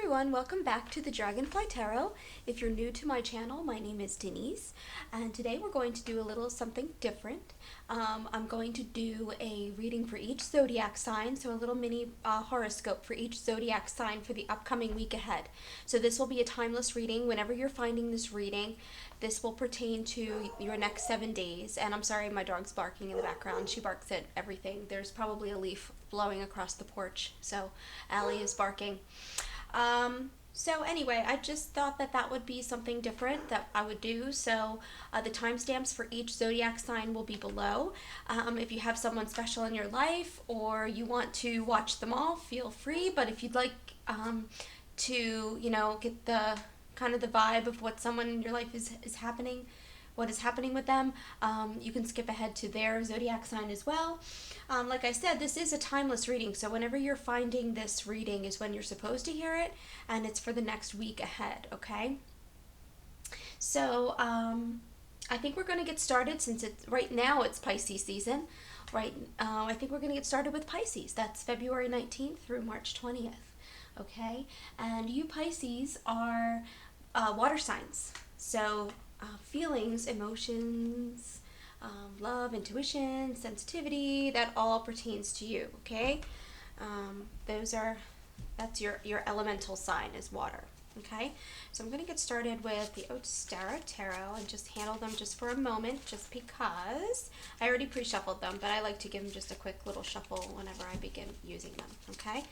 everyone, welcome back to the Dragonfly Tarot. If you're new to my channel, my name is Denise, and today we're going to do a little something different. I'm going to do a reading for each zodiac sign, so a little mini horoscope for each zodiac sign for the upcoming week ahead. So this will be a timeless reading. Whenever you're finding this reading, this will pertain to your next 7 days. And I'm sorry, my dog's barking in the background. She barks at everything. There's probably a leaf blowing across the porch, so Allie is barking. So anyway, I just thought that that would be something different that I would do. So the timestamps for each zodiac sign will be below. If you have someone special in your life or you want to watch them all, feel free. But if you'd like to, get the kind of the vibe of what someone in your life is happening, what is happening with them, you can skip ahead to their zodiac sign as well. Like I said, this is a timeless reading, so whenever you're finding this reading is when you're supposed to hear it, and it's for the next week ahead, okay? So I think we're going to get started since right now it's Pisces season. I think we're going to get started with Pisces. That's February 19th through March 20th, okay? And you Pisces are water signs, so feelings, emotions, love, intuition, sensitivity, that all pertains to you, okay? That's your elemental sign is water, okay? So I'm going to get started with the Ostara Tarot and just handle them just for a moment, just because I already pre-shuffled them, but I like to give them just a quick little shuffle whenever I begin using them, okay?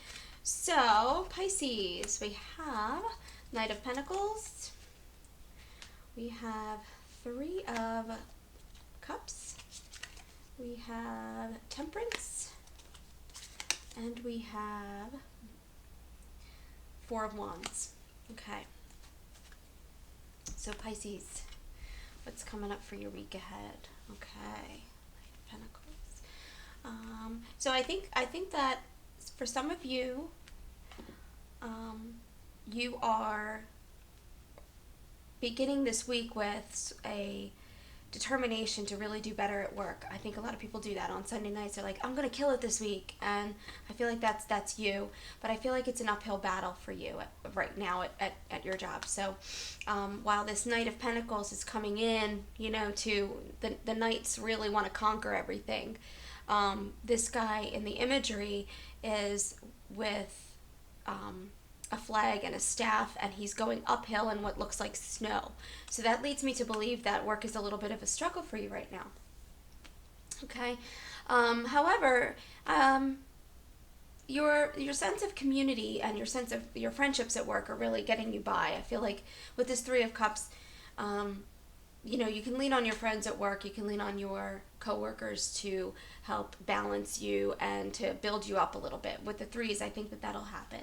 So, Pisces, we have Knight of Pentacles, we have Three of Cups, we have Temperance, and we have Four of Wands. Okay. So Pisces, what's coming up for your week ahead? Okay. Knight of Pentacles. So I think that for some of you, you are beginning this week with a determination to really do better at work. I think a lot of people do that on Sunday nights. They're like, I'm going to kill it this week. And I feel like that's you. But I feel like it's an uphill battle for you right now at your job. So while this Knight of Pentacles is coming in, to the knights really want to conquer everything. This guy in the imagery is with a flag and a staff, and he's going uphill in what looks like snow. So that leads me to believe that work is a little bit of a struggle for you right now. Okay. However, your sense of community and your sense of your friendships at work are really getting you by. I feel like with this Three of Cups, you can lean on your friends at work, you can lean on your coworkers to help balance you and to build you up a little bit. With the threes, I think that'll happen.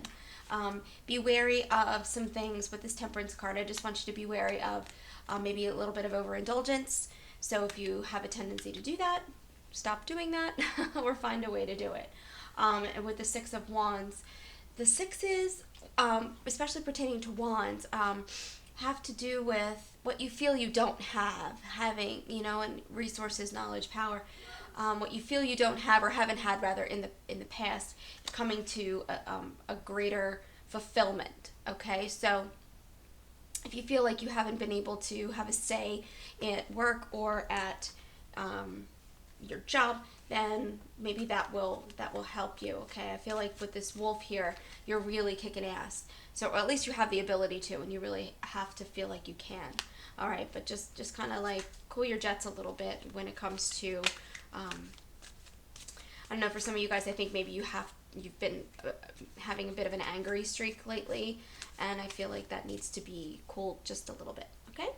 Be wary of some things with this Temperance card. I just want you to be wary of maybe a little bit of overindulgence. So if you have a tendency to do that, stop doing that or find a way to do it. And with the Six of Wands, the sixes, especially pertaining to wands, have to do with what you feel you don't have, having, and resources, knowledge, power. What you feel you don't have or haven't had rather in the past, coming to a greater fulfillment. Okay, so if you feel like you haven't been able to have a say at work or at your job, then maybe that will help you. Okay, I feel like with this wolf here, you're really kicking ass. So or at least you have the ability to, and you really have to feel like you can. All right, but just kind of like cool your jets a little bit when it comes to. I don't know, for some of you guys, I think maybe you've been having a bit of an angry streak lately, and I feel like that needs to be cooled just a little bit, okay?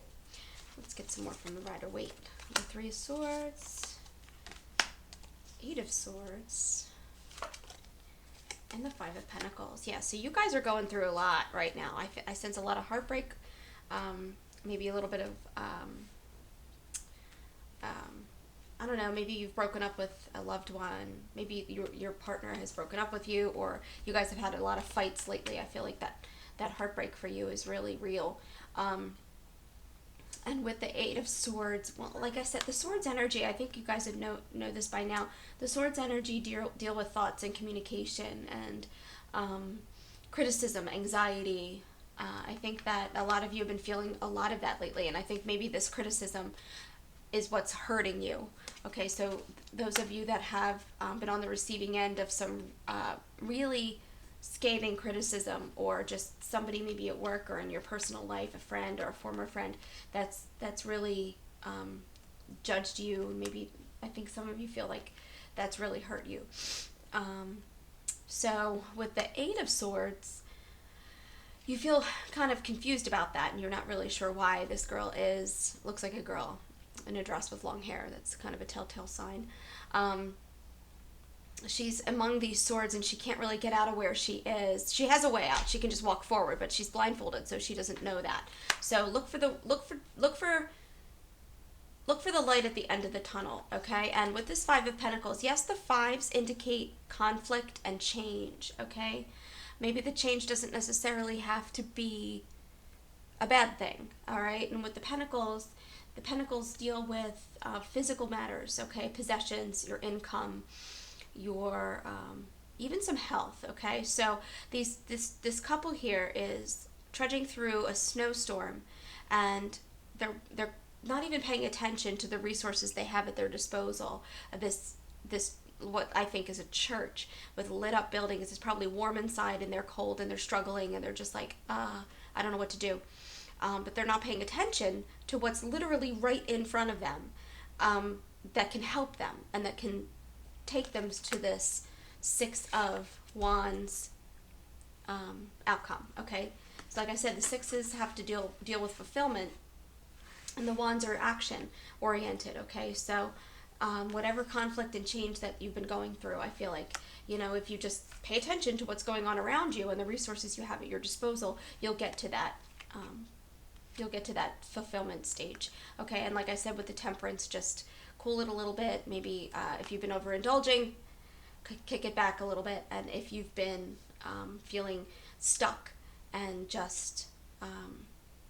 Let's get some more from the Rider-Waite. The Three of Swords, Eight of Swords, and the Five of Pentacles. Yeah, so you guys are going through a lot right now. I sense a lot of heartbreak, maybe a little bit of I don't know, maybe you've broken up with a loved one, maybe your partner has broken up with you, or you guys have had a lot of fights lately. I feel like that heartbreak for you is really real. And with the Eight of Swords, well, like I said, the Swords energy, I think you guys would know this by now. The Swords energy deal with thoughts and communication and criticism, anxiety. I think that a lot of you have been feeling a lot of that lately, and I think maybe this criticism is what's hurting you. Okay, so those of you that have been on the receiving end of some really scathing criticism, or just somebody maybe at work or in your personal life, a friend or a former friend, that's really judged you. Maybe I think some of you feel like that's really hurt you. So with the Eight of Swords, you feel kind of confused about that, and you're not really sure why this girl looks like a girl in a dress with long hair. That's kind of a telltale sign. She's among these swords, and she can't really get out of where she is. She has a way out. She can just walk forward, but she's blindfolded, so she doesn't know that. So look for the light at the end of the tunnel, okay? And with this Five of Pentacles, yes, the fives indicate conflict and change, okay? Maybe the change doesn't necessarily have to be a bad thing, all right? And with the Pentacles deal with physical matters, okay? Possessions, your income, your even some health, okay? So this couple here is trudging through a snowstorm, and they're not even paying attention to the resources they have at their disposal. This what I think is a church with lit up buildings. It's probably warm inside, and they're cold, and they're struggling, and they're just like, I don't know what to do. But they're not paying attention to what's literally right in front of them, that can help them and that can take them to this Six of Wands outcome, okay? So like I said, the sixes have to deal with fulfillment, and the wands are action oriented, okay? So whatever conflict and change that you've been going through, I feel like, if you just pay attention to what's going on around you and the resources you have at your disposal, you'll get to that fulfillment stage, okay? And like I said, with the Temperance, just cool it a little bit. Maybe if you've been overindulging, kick it back a little bit. And if you've been feeling stuck and just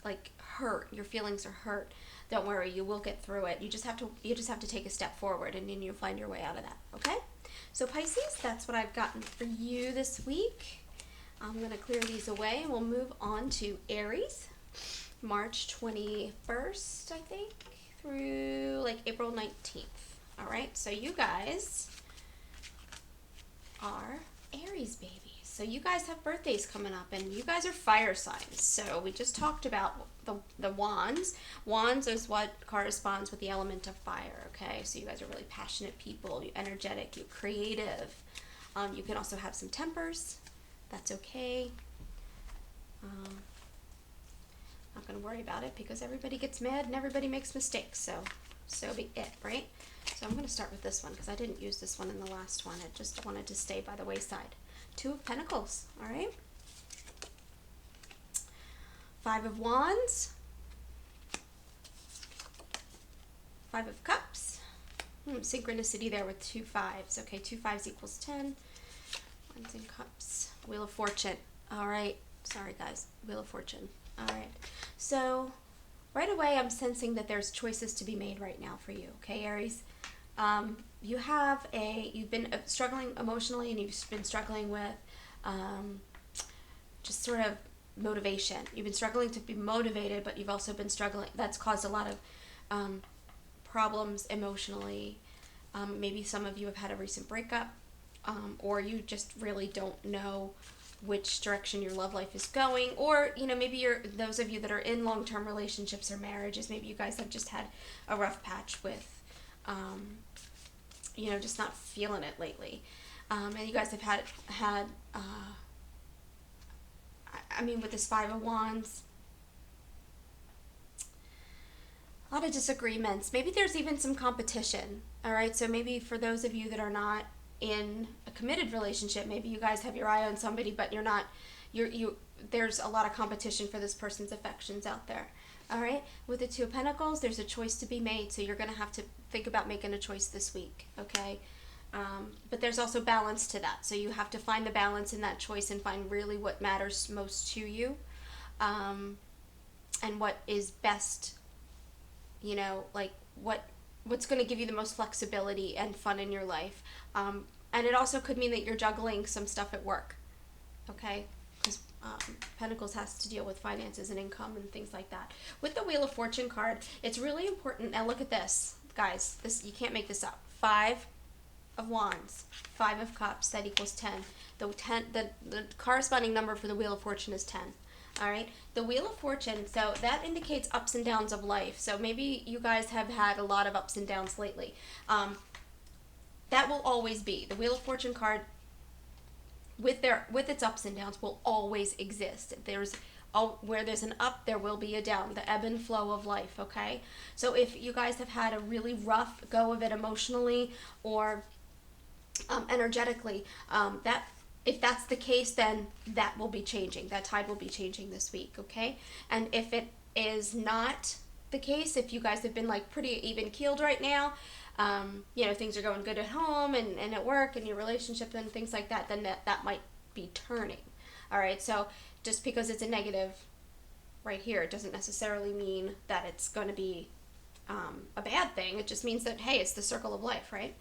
like hurt, your feelings are hurt, don't worry, you will get through it. You just have to take a step forward, and then you'll find your way out of that, okay? So Pisces, that's what I've gotten for you this week. I'm going to clear these away, and we'll move on to Aries. March 21st, I think, through like April 19th. All right, so you guys are Aries babies. So you guys have birthdays coming up, and you guys are fire signs. So we just talked about the wands. Wands is what corresponds with the element of fire, okay? So you guys are really passionate people. You're energetic. You're creative. You can also have some tempers. That's okay. Not going to worry about it, because everybody gets mad and everybody makes mistakes. So be it, right? So I'm going to start with this one, because I didn't use this one in the last one. I just wanted to stay by the wayside. Two of Pentacles, all right? Five of Wands. Five of Cups. Synchronicity there with two fives. Okay, two fives equals 10. Wands and Cups. Wheel of Fortune. All right. Sorry, guys. Wheel of Fortune. All right. So right away, I'm sensing that there's choices to be made right now for you. Okay, Aries? You've been struggling emotionally, and you've been struggling with just sort of motivation. You've been struggling to be motivated, but you've also been struggling. That's caused a lot of problems emotionally. Maybe some of you have had a recent breakup, or you just really don't know which direction your love life is going, or maybe those of you that are in long-term relationships or marriages, maybe you guys have just had a rough patch with just not feeling it lately, and you guys have had with this Five of Wands, a lot of disagreements. Maybe there's even some competition. All right, so maybe for those of you that are not in a committed relationship, maybe you guys have your eye on somebody, but you're not. There's a lot of competition for this person's affections out there. All right, with the Two of Pentacles, there's a choice to be made, so you're going to have to think about making a choice this week, okay? But there's also balance to that, so you have to find the balance in that choice and find really what matters most to you, and what is best, what's going to give you the most flexibility and fun in your life. And it also could mean that you're juggling some stuff at work, okay? because Pentacles has to deal with finances and income and things like that. With the Wheel of Fortune card, it's really important. Now look at this, guys. This, you can't make this up. 5 of Wands, 5 of Cups, that equals 10. The corresponding number for the Wheel of Fortune is 10. All right, the Wheel of Fortune, so that indicates ups and downs of life. So maybe you guys have had a lot of ups and downs lately. That will always be. The Wheel of Fortune card, with its ups and downs, will always exist. Where there's an up, there will be a down, the ebb and flow of life, okay? So if you guys have had a really rough go of it emotionally or energetically, if that's the case, then that will be changing. That tide will be changing this week, okay? And if it is not the case, if you guys have been like pretty even keeled right now, you know, things are going good at home and at work and your relationship and things like that, then that might be turning. All right, so just because it's a negative right here, it doesn't necessarily mean that it's going to be a bad thing. It just means that, hey, it's the circle of life, right?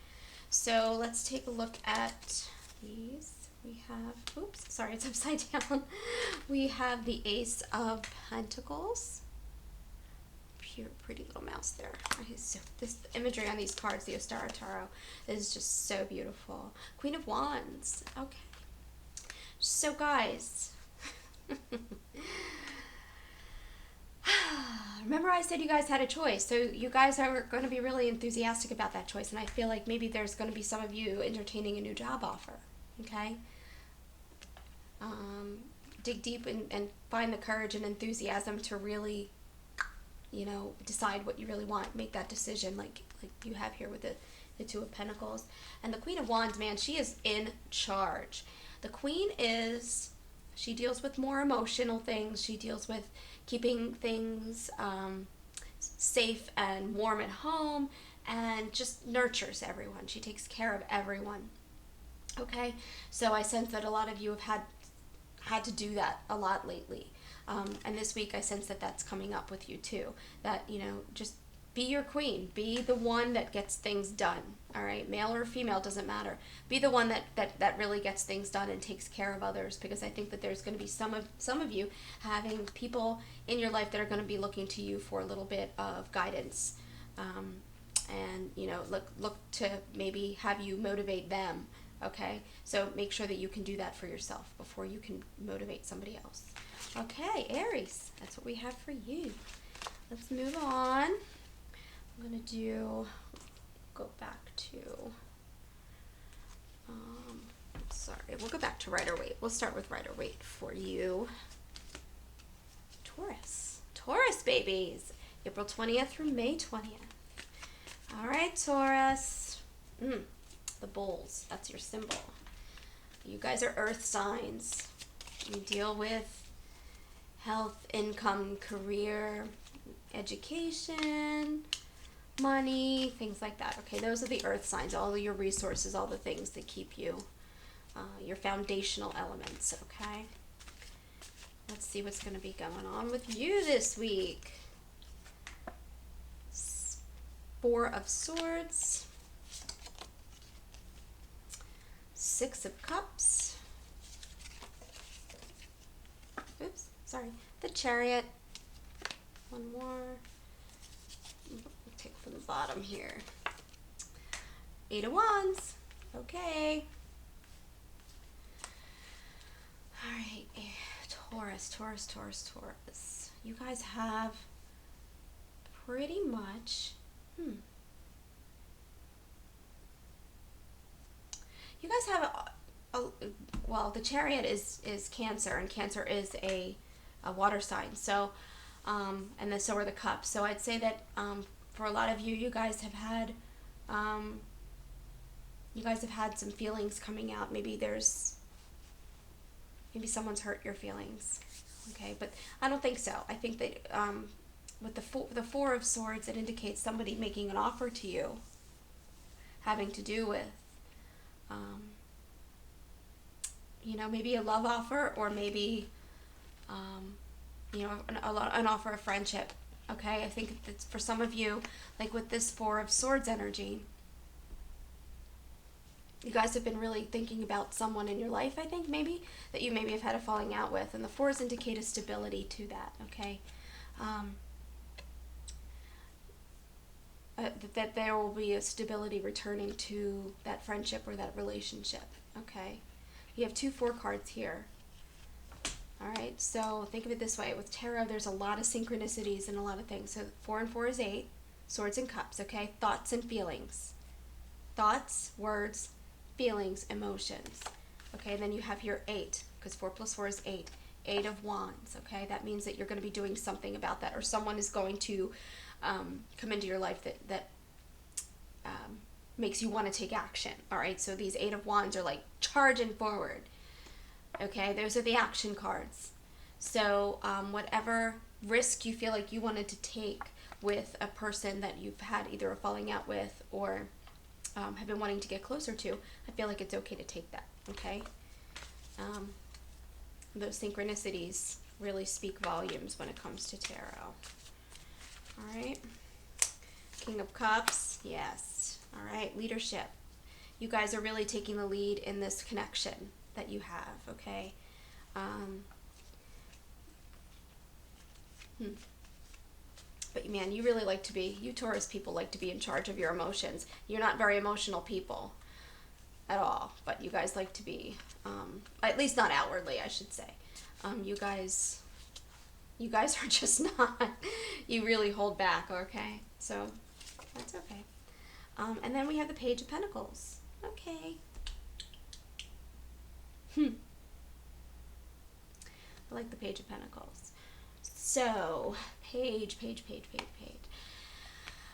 So let's take a look at these. We have, oops, sorry, it's upside down. We have the Ace of Pentacles. Pure, pretty little mouse there. So this imagery on these cards, the Ostara Tarot, is just so beautiful. Queen of Wands. Okay. So guys, remember I said you guys had a choice. So you guys are going to be really enthusiastic about that choice. And I feel like maybe there's going to be some of you entertaining a new job offer. Okay? Dig deep and find the courage and enthusiasm to really, you know, decide what you really want. Make that decision like you have here with the Two of Pentacles. And the Queen of Wands, man, she is in charge. The Queen she deals with more emotional things. She deals with keeping things safe and warm at home and just nurtures everyone. She takes care of everyone. Okay, so I sense that a lot of you have had to do that a lot lately. And this week I sense that that's coming up with you too. That, you know, just be your queen. Be the one that gets things done. All right, male or female, doesn't matter. Be the one that really gets things done and takes care of others, because I think that there's going to be some of you having people in your life that are going to be looking to you for a little bit of guidance. And, you know, look to maybe have you motivate them. Okay, so make sure that you can do that for yourself before you can motivate somebody else. Okay, Aries, that's what we have for you. Let's move on. I'm going to go back to, sorry, we'll go back to Rider-Waite. We'll start with Rider-Waite for you. Taurus babies, April 20th through May 20th. All right, Taurus. The bulls, that's your symbol. You guys are earth signs. You deal with health, income, career, education, money, things like that. Okay, those are the earth signs, all of your resources, all the things that keep you, your foundational elements, okay? Let's see what's going to be going on with you this week. 4 of Swords. 6 of Cups. Oops, sorry. The Chariot. One more. We'll take from the bottom here. 8 of Wands. Okay. All right. Taurus. You guys have pretty much... You guys have well, the Chariot is Cancer, and Cancer is a water sign. So, and then so are the Cups. So I'd say that for a lot of you, you guys have had some feelings coming out. Maybe someone's hurt your feelings. Okay, but I don't think so. I think that with the 4 of Swords, it indicates somebody making an offer to you, having to do with you know, maybe a love offer, or maybe, you know, an offer of friendship. Okay, I think it's for some of you, like with this 4 of Swords energy, You guys have been really thinking about someone in your life, I think, maybe, that you maybe have had a falling out with. And the fours indicate a stability to that, okay? That there will be a stability returning to that friendship or that relationship, okay? You have 2 4 cards here. All right, so think of it this way. With tarot, there's a lot of synchronicities and a lot of things. So 4 and 4 is 8, swords and cups, okay? Thoughts and feelings. Thoughts, words, feelings, emotions. Okay, and then you have here 8, because 4 plus 4 is 8. 8 of wands, okay? That means that you're going to be doing something about that, or someone is going to come into your life that makes you want to take action. All right, so these 8 of wands are like charging forward. Okay, those are the action cards. So whatever risk you feel like you wanted to take with a person that you've had either a falling out with or have been wanting to get closer to, I feel like it's okay to take that, okay? Those synchronicities really speak volumes when it comes to tarot. All right, King of Cups, yes. All right, leadership. You guys are really taking the lead in this connection that you have, okay? But man, you really like to be, you Taurus people like to be in charge of your emotions. You're not very emotional people at all, but you guys like to be, at least not outwardly, I should say. You guys are just not, you really hold back, okay? So that's okay. And then we have the Page of Pentacles. Okay. I like the Page of Pentacles. So, page.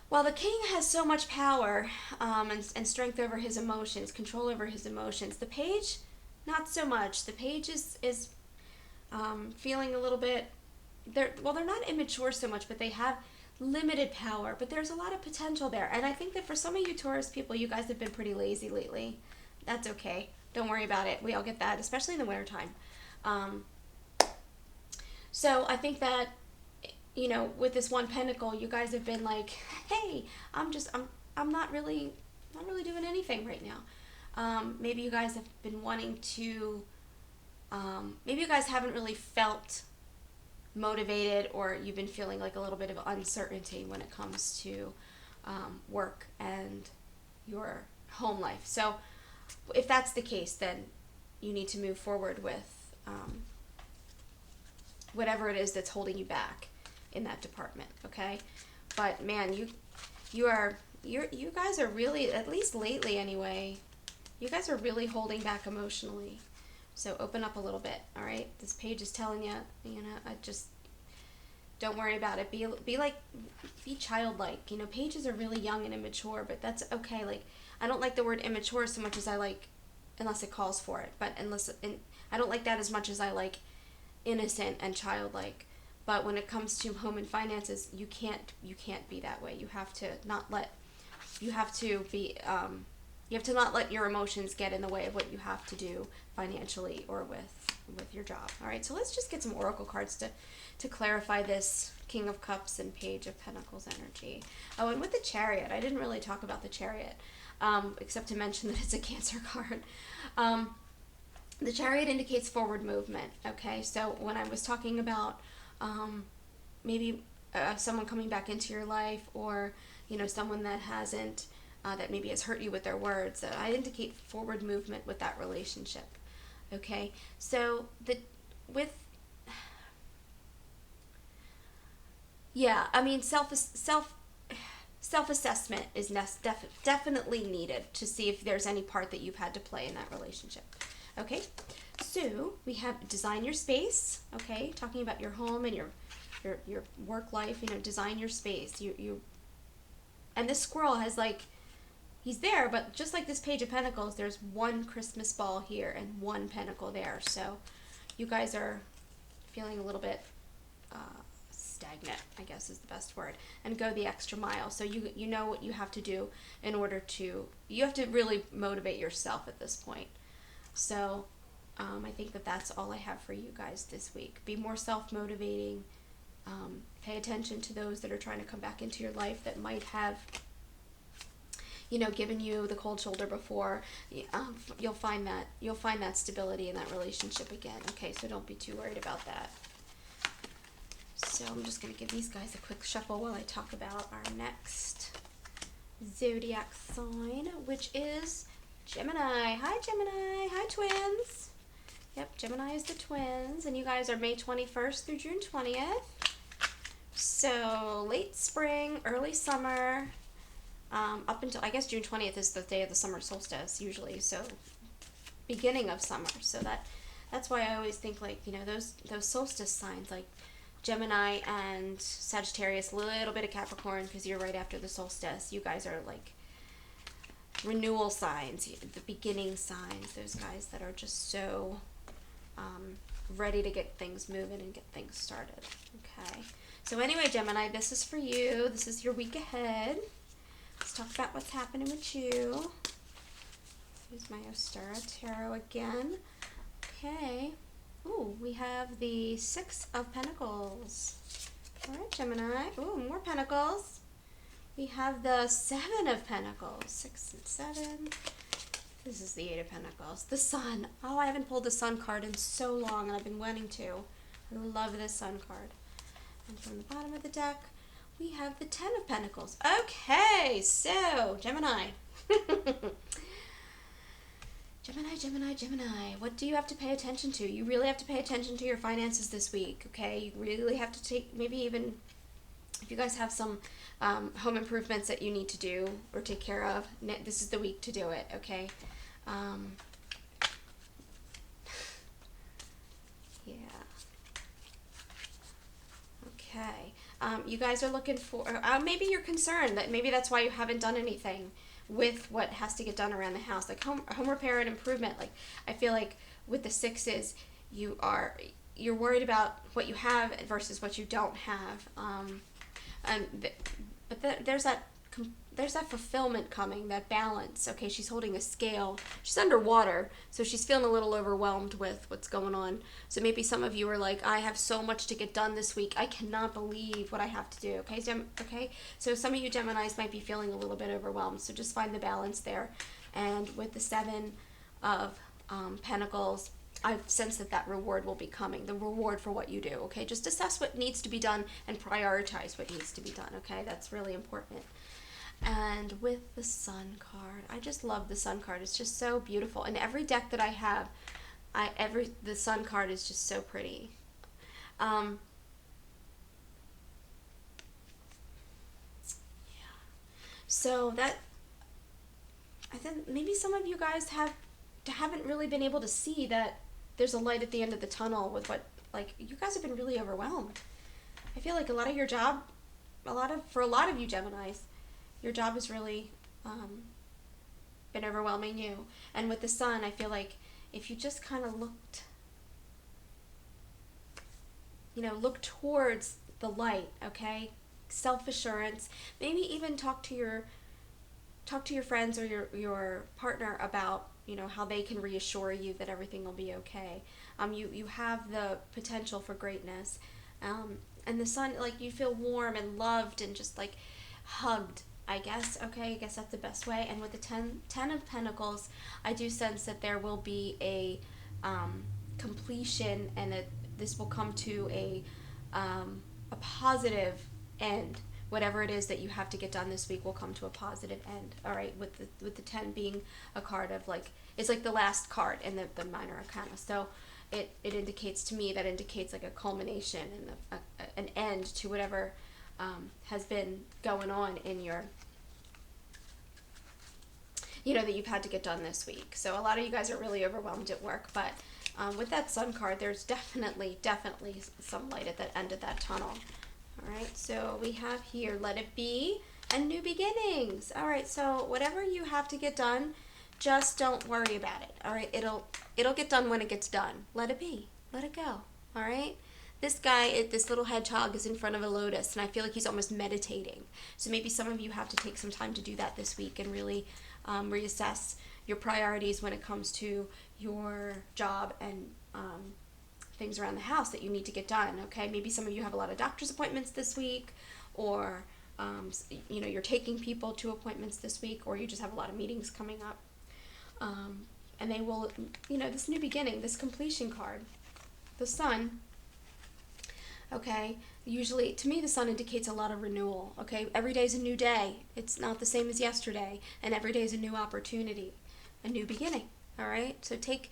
While the king has so much power and strength over his emotions, control over his emotions, the page, not so much. The page is feeling a little bit, they're not immature so much, but they have limited power, but there's a lot of potential there. And I think that for some of you Taurus people, you guys have been pretty lazy lately. That's okay. Don't worry about it. We all get that, especially in the wintertime. So I think that, you know, with this one pentacle, you guys have been like, hey, I'm not really doing anything right now. Maybe you guys have been wanting to, maybe you guys haven't really felt motivated, or you've been feeling like a little bit of uncertainty when it comes to work and your home life. So if that's the case, then you need to move forward with whatever it is that's holding you back in that department, okay? But man, you guys are really, at least lately anyway, you guys are really holding back emotionally. So open up a little bit, all right? This page is telling you, you know, just don't worry about it. Be childlike. You know, pages are really young and immature, but that's okay. Like, I don't like the word immature so much as I like, unless it calls for it, but I don't like that as much as I like innocent and childlike. But when it comes to home and finances, you can't be that way. You have to not let your emotions get in the way of what you have to do financially or with your job. All right, so let's just get some oracle cards to clarify this King of Cups and Page of Pentacles energy. Oh, and with the Chariot, I didn't really talk about the Chariot, except to mention that it's a Cancer card. The Chariot indicates forward movement, okay? So when I was talking about maybe someone coming back into your life, or, you know, someone that hasn't, that maybe has hurt you with their words, I indicate forward movement with that relationship, okay? So self-assessment is definitely needed to see if there's any part that you've had to play in that relationship. Okay, so we have design your space. Okay, talking about your home and your work life. You know, design your space. And this squirrel has, like, he's there, but just like this Page of Pentacles, there's one Christmas ball here and one pentacle there. So you guys are feeling a little bit stagnant, I guess is the best word, and go the extra mile. So you know what you have to do in order to, you have to really motivate yourself at this point. So I think that that's all I have for you guys this week. Be more self-motivating. Pay attention to those that are trying to come back into your life that might have, given you the cold shoulder before, you'll find that stability in that relationship again. Okay, so don't be too worried about that. So I'm just going to give these guys a quick shuffle while I talk about our next zodiac sign, which is Gemini. Hi, Gemini. Hi, twins. Yep, Gemini is the twins, and you guys are May 21st through June 20th. So late spring, early summer, up until, I guess, June 20th is the day of the summer solstice usually, so beginning of summer. So that's why I always think, like, those solstice signs, like Gemini and Sagittarius, a little bit of Capricorn, because you're right after the solstice. You guys are like renewal signs, the beginning signs, those guys that are just so ready to get things moving and get things started. Okay, so anyway, Gemini, this is for you. This is your week ahead. Let's talk about what's happening with you. Here's my Ostara Tarot again. Okay. Ooh, we have the Six of Pentacles. All right, Gemini. Ooh, more Pentacles. We have the Seven of Pentacles. 6 and 7. This is the Eight of Pentacles. The Sun. Oh, I haven't pulled the Sun card in so long, and I've been wanting to. I love this Sun card. And from the bottom of the deck, we have the Ten of Pentacles. Okay, so, Gemini. Gemini. What do you have to pay attention to? You really have to pay attention to your finances this week, okay? You really have to take, maybe even, if you guys have some home improvements that you need to do or take care of, this is the week to do it, okay? Yeah. Okay. You guys are looking for, maybe you're concerned that maybe that's why you haven't done anything with what has to get done around the house, like home repair and improvement. Like, I feel like with the sixes, you're worried about what you have versus what you don't have. But there's that fulfillment coming, that balance. Okay, she's holding a scale. She's underwater, so she's feeling a little overwhelmed with what's going on. So maybe some of you are like, I have so much to get done this week. I cannot believe what I have to do. Okay, okay. So some of you Geminis might be feeling a little bit overwhelmed. So just find the balance there. And with the Seven of Pentacles, I sense that reward will be coming, the reward for what you do, okay? Just assess what needs to be done and prioritize what needs to be done, okay? That's really important. And with the Sun card, I just love the Sun card. It's just so beautiful. In every deck that I have, the Sun card is just so pretty. Yeah. So I think maybe some of you guys haven't really been able to see that there's a light at the end of the tunnel with you guys have been really overwhelmed. I feel like for a lot of you Geminis, your job has really been overwhelming you. And with the Sun, I feel like if you just kind of look towards the light, okay? Self-assurance. Maybe even talk to your friends or your partner about, how they can reassure you that everything will be okay. You have the potential for greatness. And the Sun, you feel warm and loved and just hugged, I guess. Okay, I guess that's the best way. And with the Ten of Pentacles, I do sense that there will be a completion, and this will come to a positive end. Whatever it is that you have to get done this week will come to a positive end. All right, with the 10 being a card of it's like the last card in the minor arcana. So it indicates to me, that indicates a culmination and an end to whatever has been going on in your, that you've had to get done this week. So a lot of you guys are really overwhelmed at work, but with that Sun card, there's definitely some light at that end of that tunnel. All right, so we have here, let it be, and new beginnings. All right, so whatever you have to get done, just don't worry about it. All right, it'll get done when it gets done. Let it be, let it go. All right. This guy, this little hedgehog, is in front of a lotus, and I feel like he's almost meditating. So maybe some of you have to take some time to do that this week and really reassess your priorities when it comes to your job and things around the house that you need to get done, okay? Maybe some of you have a lot of doctor's appointments this week, or You know, you're taking people to appointments this week, or you just have a lot of meetings coming up. And they will, you know, this new beginning, this completion card, the Sun, okay, usually, to me, the Sun indicates a lot of renewal, okay? Every day is a new day. It's not the same as yesterday, and every day is a new opportunity, a new beginning, all right? So take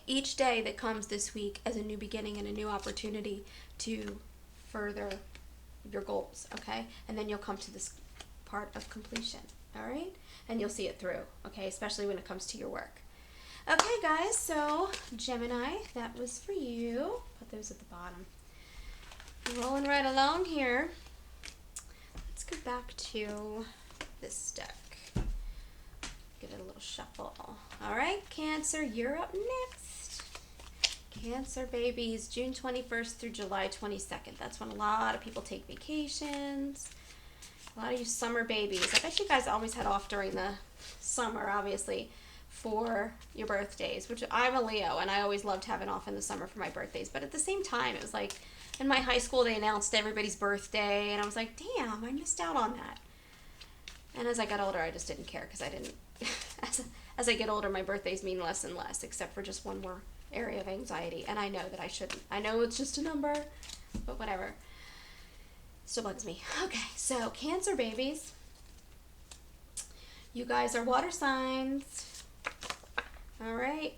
each day that comes this week as a new beginning and a new opportunity to further your goals, okay? And then you'll come to this part of completion, all right? And you'll see it through, okay? Especially when it comes to your work. Okay, guys, so Gemini, that was for you. Put those at the bottom. Rolling right along here. Let's go back to this deck. Give it a little shuffle. All right, Cancer, you're up next. Cancer babies, June 21st through July 22nd. That's when a lot of people take vacations. A lot of you summer babies. I bet you guys always had off during the summer, obviously, for your birthdays, which I'm a Leo, and I always loved having off in the summer for my birthdays. But at the same time, it was like, in my high school, they announced everybody's birthday, and I was like, damn, I missed out on that. And as I got older, I just didn't care, because I didn't, as I get older, my birthdays mean less and less, except for just one more area of anxiety, and I know that I shouldn't. I know it's just a number, but whatever. Still bugs me. Okay, so Cancer babies, you guys are water signs. All right,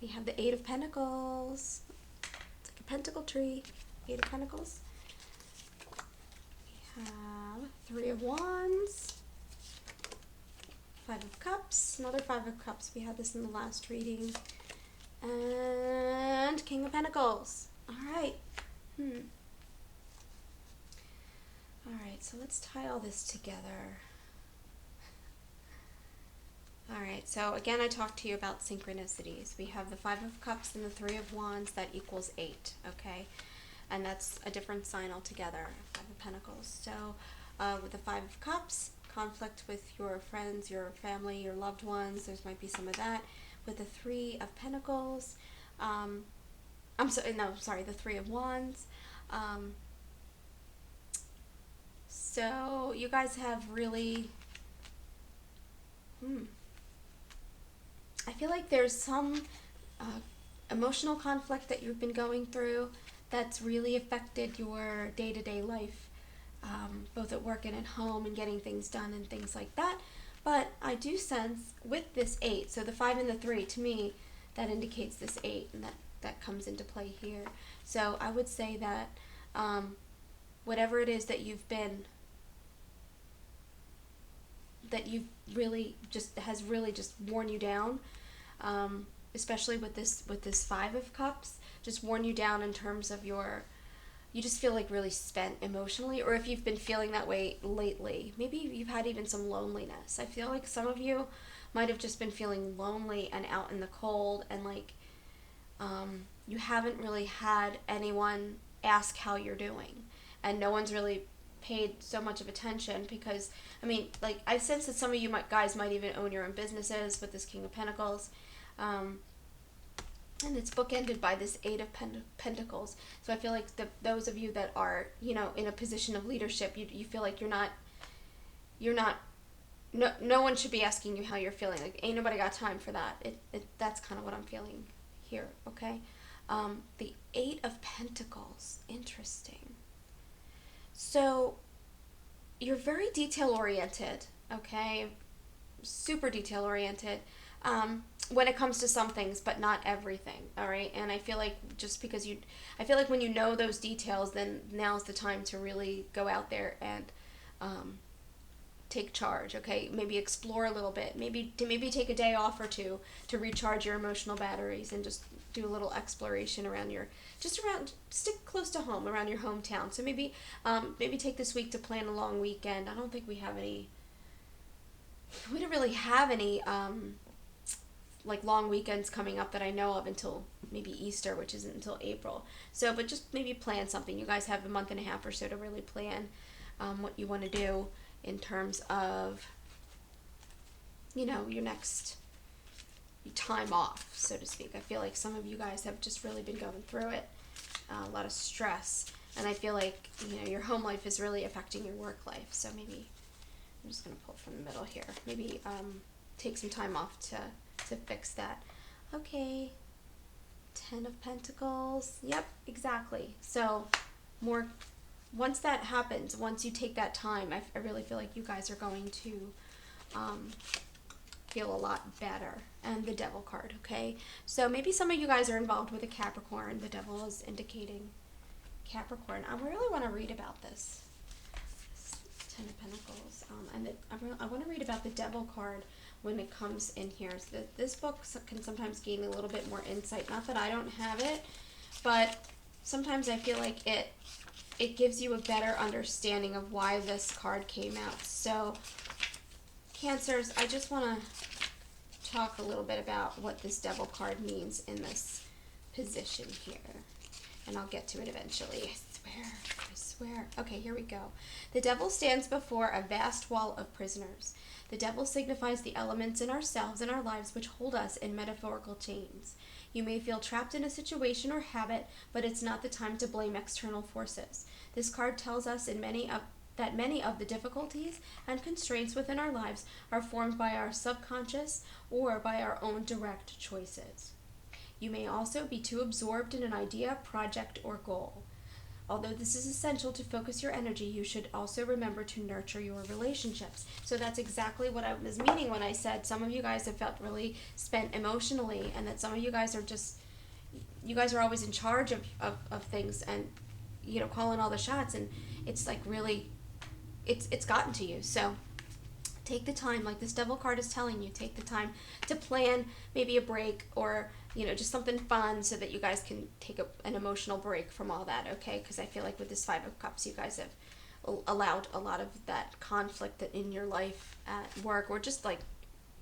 we have the Eight of Pentacles. It's like a pentacle tree. Eight of Pentacles. We have Three of Wands. Five of Cups. Another Five of Cups. We had this in the last reading. And King of Pentacles. All right. All right, so let's tie all this together. All right, so again, I talked to you about synchronicities. We have the Five of Cups and the Three of Wands. That equals 8, okay? And that's a different sign altogether, Five of Pentacles. So with the Five of Cups, conflict with your friends, your family, your loved ones, there might be some of that. With the Three of Pentacles, the Three of Wands. So you guys have really, I feel like there's some emotional conflict that you've been going through that's really affected your day-to-day life, both at work and at home, and getting things done and things like that. But I do sense with this 8, so the 5 and the 3, to me, that indicates this 8, and that comes into play here. So I would say that whatever it is that you've been, that you've really just worn you down, especially with this Five of Cups, just worn you down in terms of you just feel like really spent emotionally, or if you've been feeling that way lately, maybe you've had even some loneliness. I feel like some of you might have just been feeling lonely and out in the cold, and like you haven't really had anyone ask how you're doing, and no one's really paid so much of attention, because I mean, like, I sense that some of you guys might even own your own businesses with this King of Pentacles, and it's bookended by this Eight of Pentacles. So I feel like those of you that are, you know, in a position of leadership, you feel like no one should be asking you how you're feeling. Like, ain't nobody got time for that. That's kind of what I'm feeling here. Okay, the Eight of Pentacles, interesting. So you're very detail-oriented, okay? Super detail-oriented when it comes to some things, but not everything, all right? And I feel like I feel like when you know those details, then now's the time to really go out there and take charge, okay? Maybe explore a little bit. Maybe take a day off or two to recharge your emotional batteries, and just do a little exploration around stick close to home, around your hometown. So maybe take this week to plan a long weekend. I don't think we don't really have any like long weekends coming up that I know of until maybe Easter, which isn't until April. So, but just maybe plan something. You guys have a month and a half or so to really plan what you want to do in terms of, you know, your next time off, so to speak. I feel like some of you guys have just really been going through it, a lot of stress, And I feel like, your home life is really affecting your work life. So maybe, I'm just going to pull from the middle here. Maybe take some time off to fix that. Okay. 10 of Pentacles. Yep, exactly. So once that happens, once you take that time, I really feel like you guys are going to feel a lot better. And the Devil card, okay? So maybe some of you guys are involved with a Capricorn. The Devil is indicating Capricorn. I really want to read about this. 10 of Pentacles. I want to read about the Devil card when it comes in here. So this book can sometimes gain a little bit more insight. Not that I don't have it, but sometimes I feel like it gives you a better understanding of why this card came out. So, Cancers, I just want to talk a little bit about what this Devil card means in this position here. And I'll get to it eventually. I swear. Okay, here we go. The Devil stands before a vast wall of prisoners. The Devil signifies the elements in ourselves and our lives which hold us in metaphorical chains. You may feel trapped in a situation or habit, but it's not the time to blame external forces. This card tells us that many of the difficulties and constraints within our lives are formed by our subconscious or by our own direct choices. You may also be too absorbed in an idea, project, or goal. Although this is essential to focus your energy, you should also remember to nurture your relationships. So that's exactly what I was meaning when I said some of you guys have felt really spent emotionally, and that some of you guys are always in charge of things and, calling all the shots, and it's like really, it's gotten to you. So take the time, like this Devil card is telling you, take the time to plan maybe a break or, just something fun so that you guys can take an emotional break from all that, okay? Because I feel like with this 5 of Cups, you guys have allowed a lot of that conflict in your life at work, or just like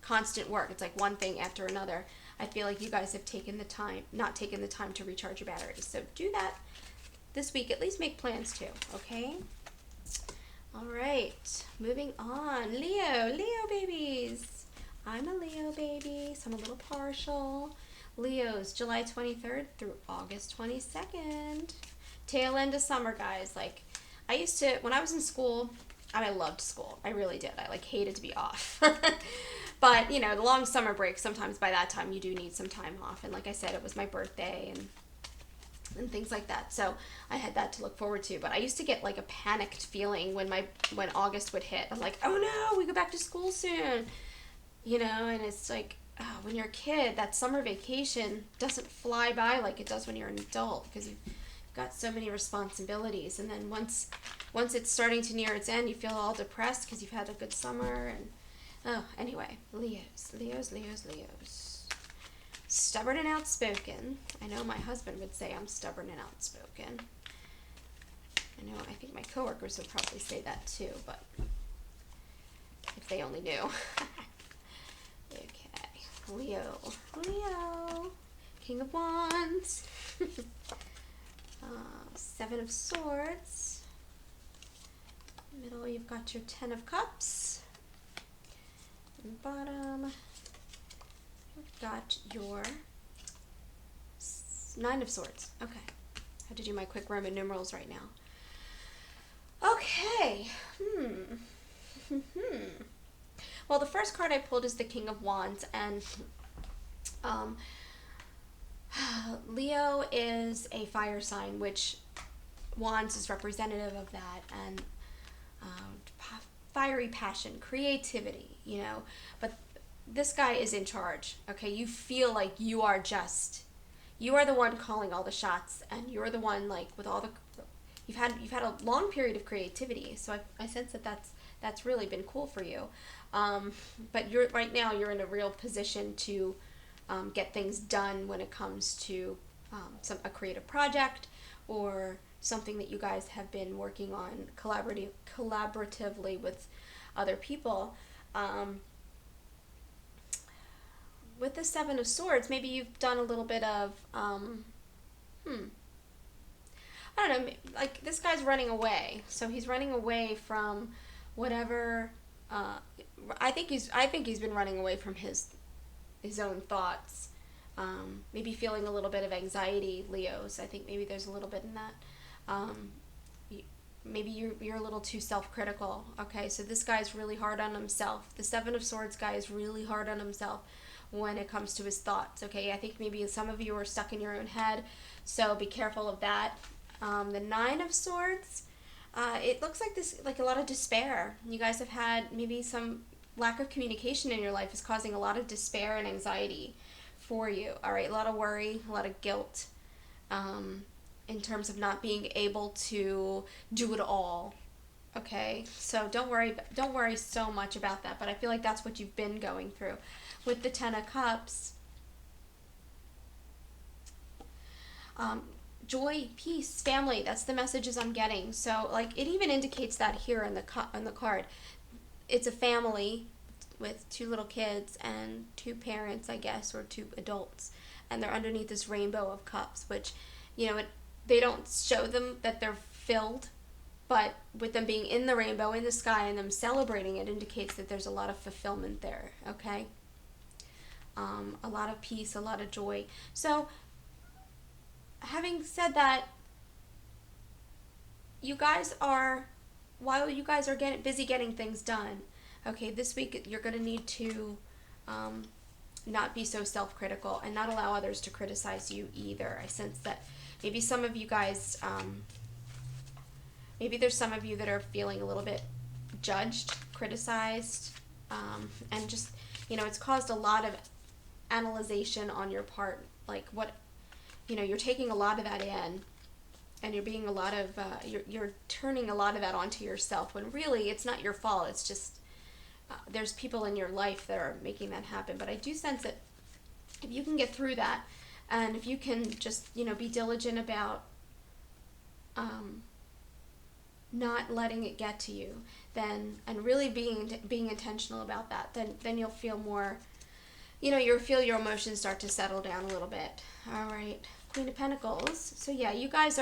constant work. It's like one thing after another. I feel like you guys have not taken the time to recharge your batteries. So do that this week. At least make plans too, okay? All right, moving on. Leo babies. I'm a Leo baby, so I'm a little partial. Leos, July 23rd through August 22nd. Tail end of summer, guys. Like, I used to, when I was in school, I loved school. I really did. I hated to be off. But, the long summer break, sometimes by that time you do need some time off. And like I said, it was my birthday and things like that. So I had that to look forward to. But I used to get like a panicked feeling when August would hit. I'm like, oh no, we go back to school soon. And it's like, when you're a kid, that summer vacation doesn't fly by like it does when you're an adult, because you've got so many responsibilities. And then once it's starting to near its end, you feel all depressed because you've had a good summer. And anyway, Leos. Stubborn and outspoken. I know my husband would say I'm stubborn and outspoken. I think my coworkers would probably say that too, but if they only knew. Leo, King of Wands, 7 of Swords, middle you've got your 10 of Cups, and bottom you've got your 9 of Swords. Okay, I have to do my quick Roman numerals right now. Okay, Well, the first card I pulled is the King of Wands, and Leo is a fire sign, which Wands is representative of that, and fiery passion, creativity, but this guy is in charge, okay? You feel like you are the one calling all the shots, and you're the one, like, with all the, you've had a long period of creativity, so I sense that that's really been cool for you. But right now you're in a real position to get things done when it comes to a creative project or something that you guys have been working on collaboratively with other people. With the 7 of Swords, maybe you've done a little bit of, I don't know, like this guy's running away. So he's running away from whatever, I think he's been running away from his own thoughts. Maybe feeling a little bit of anxiety, Leos. I think maybe there's a little bit in that. maybe you're a little too self-critical. Okay, so this guy's really hard on himself. The Seven of Swords guy is really hard on himself when it comes to his thoughts. Okay, I think maybe some of you are stuck in your own head, so be careful of that. The Nine of Swords, it looks like this, like a lot of despair. You guys have had maybe some lack of communication in your life is causing a lot of despair and anxiety for you. All right, a lot of worry, a lot of guilt, in terms of not being able to do it all. Okay, so don't worry so much about that, but I feel like that's what you've been going through. With the Ten of Cups, joy, peace, family, that's the messages I'm getting. So like it even indicates that here in the card. It's a family with two little kids and two parents, I guess, or two adults, and they're underneath this rainbow of cups, which, they don't show them that they're filled, but with them being in the rainbow, in the sky, and them celebrating it indicates that there's a lot of fulfillment there, okay? A lot of peace, a lot of joy. So, having said that, while you guys are busy getting things done, okay, this week you're going to need to not be so self-critical and not allow others to criticize you either. I sense that maybe some of you guys, maybe there's some of you that are feeling a little bit judged, criticized, and just, it's caused a lot of analyzation on your part. Like you're taking a lot of that in, and you're being you're turning a lot of that onto yourself when really it's not your fault. It's just there's people in your life that are making that happen. But I do sense that if you can get through that, and if you can just be diligent about not letting it get to you, then, and really being intentional about that, then you'll feel more, you'll feel your emotions start to settle down a little bit. All right, Queen of Pentacles. So yeah, you guys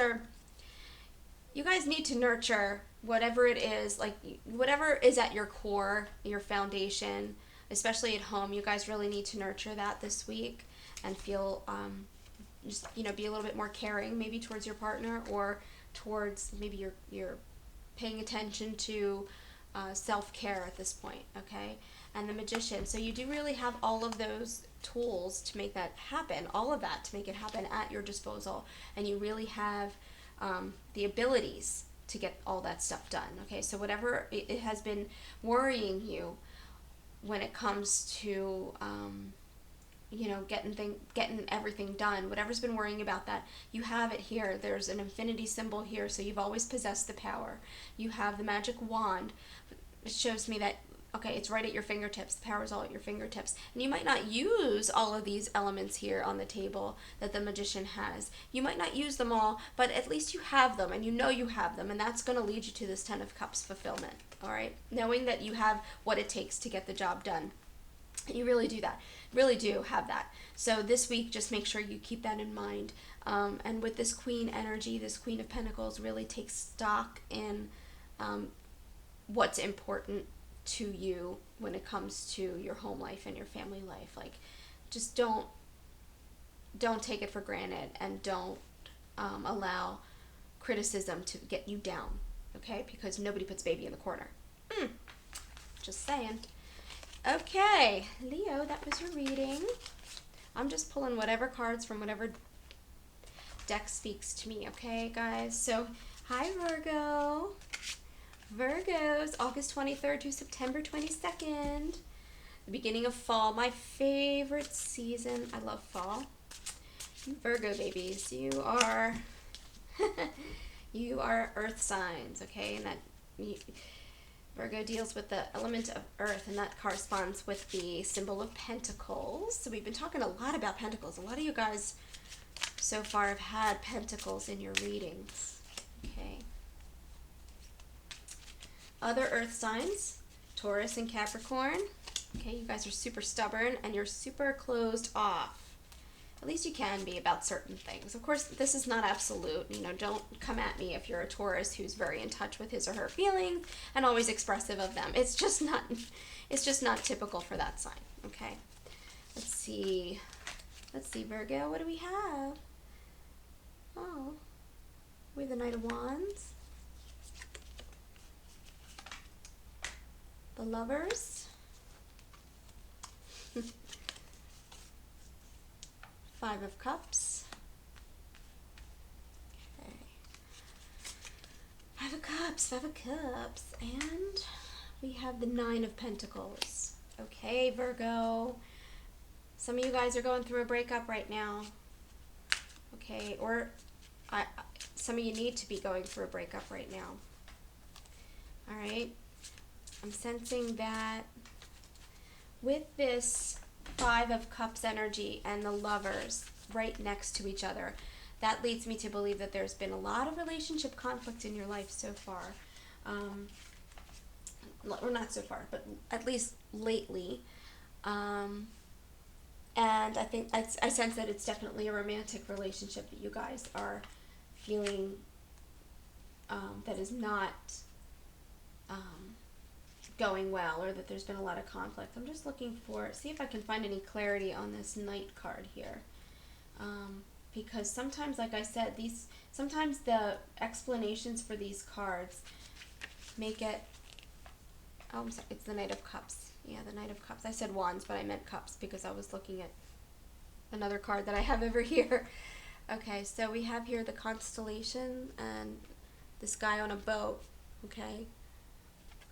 need to nurture whatever it is, like whatever is at your core, your foundation, especially at home. You guys really need to nurture that this week and feel, just, be a little bit more caring maybe towards your partner, or towards maybe you're paying attention to self-care at this point, okay? And the Magician. So you do really have all of those tools to make that happen, all of that to make it happen at your disposal. And you really have the abilities to get all that stuff done, okay? So whatever it has been worrying you when it comes to, getting everything done, whatever's been worrying about that, you have it here. There's an infinity symbol here, so you've always possessed the power. You have the magic wand. It shows me that, okay, it's right at your fingertips. The power is all at your fingertips. And you might not use all of these elements here on the table that the Magician has. You might not use them all, but at least you have them, and you have them, and that's going to lead you to this Ten of Cups fulfillment, all right? Knowing that you have what it takes to get the job done. You really do that. Really do have that. So this week, just make sure you keep that in mind. And with this Queen energy, this Queen of Pentacles really takes stock in what's important to you when it comes to your home life and your family life. Like, just don't take it for granted, and don't allow criticism to get you down, okay? Because nobody puts baby in the corner. Just saying. Okay, Leo, that was your reading. I'm just pulling whatever cards from whatever deck speaks to me, okay, guys? So, hi, Virgo. Virgos, August 23rd to September 22nd. The beginning of fall, my favorite season. I love fall. Virgo babies, you are earth signs, okay? And that Virgo deals with the element of earth, and that corresponds with the symbol of pentacles. So we've been talking a lot about pentacles. A lot of you guys so far have had pentacles in your readings. Okay. Other earth signs, Taurus and Capricorn. Okay, you guys are super stubborn, and you're super closed off. At least you can be about certain things. Of course, this is not absolute. Don't come at me if you're a Taurus who's very in touch with his or her feelings and always expressive of them. It's just not typical for that sign, okay? Let's see, Virgo, what do we have? Oh, we have the Knight of Wands. The Lovers, Five of Cups, okay. Five of Cups, and we have the Nine of Pentacles. Okay, Virgo, some of you guys are going through a breakup right now, okay, or some of you need to be going through a breakup right now. All right, I'm sensing that with this Five of Cups energy and the Lovers right next to each other, that leads me to believe that there's been a lot of relationship conflict in your life so far. Or not so far, but at least lately. And I think I sense that it's definitely a romantic relationship that you guys are feeling that is not going well, or that there's been a lot of conflict. I'm just looking for, see if I can find any clarity on this Knight card here. Because sometimes, like I said, sometimes the explanations for these cards make it, oh, I'm sorry, it's the Knight of Cups. Yeah, the Knight of Cups. I said Wands, but I meant Cups because I was looking at another card that I have over here. Okay, so we have here the constellation and this guy on a boat. Okay,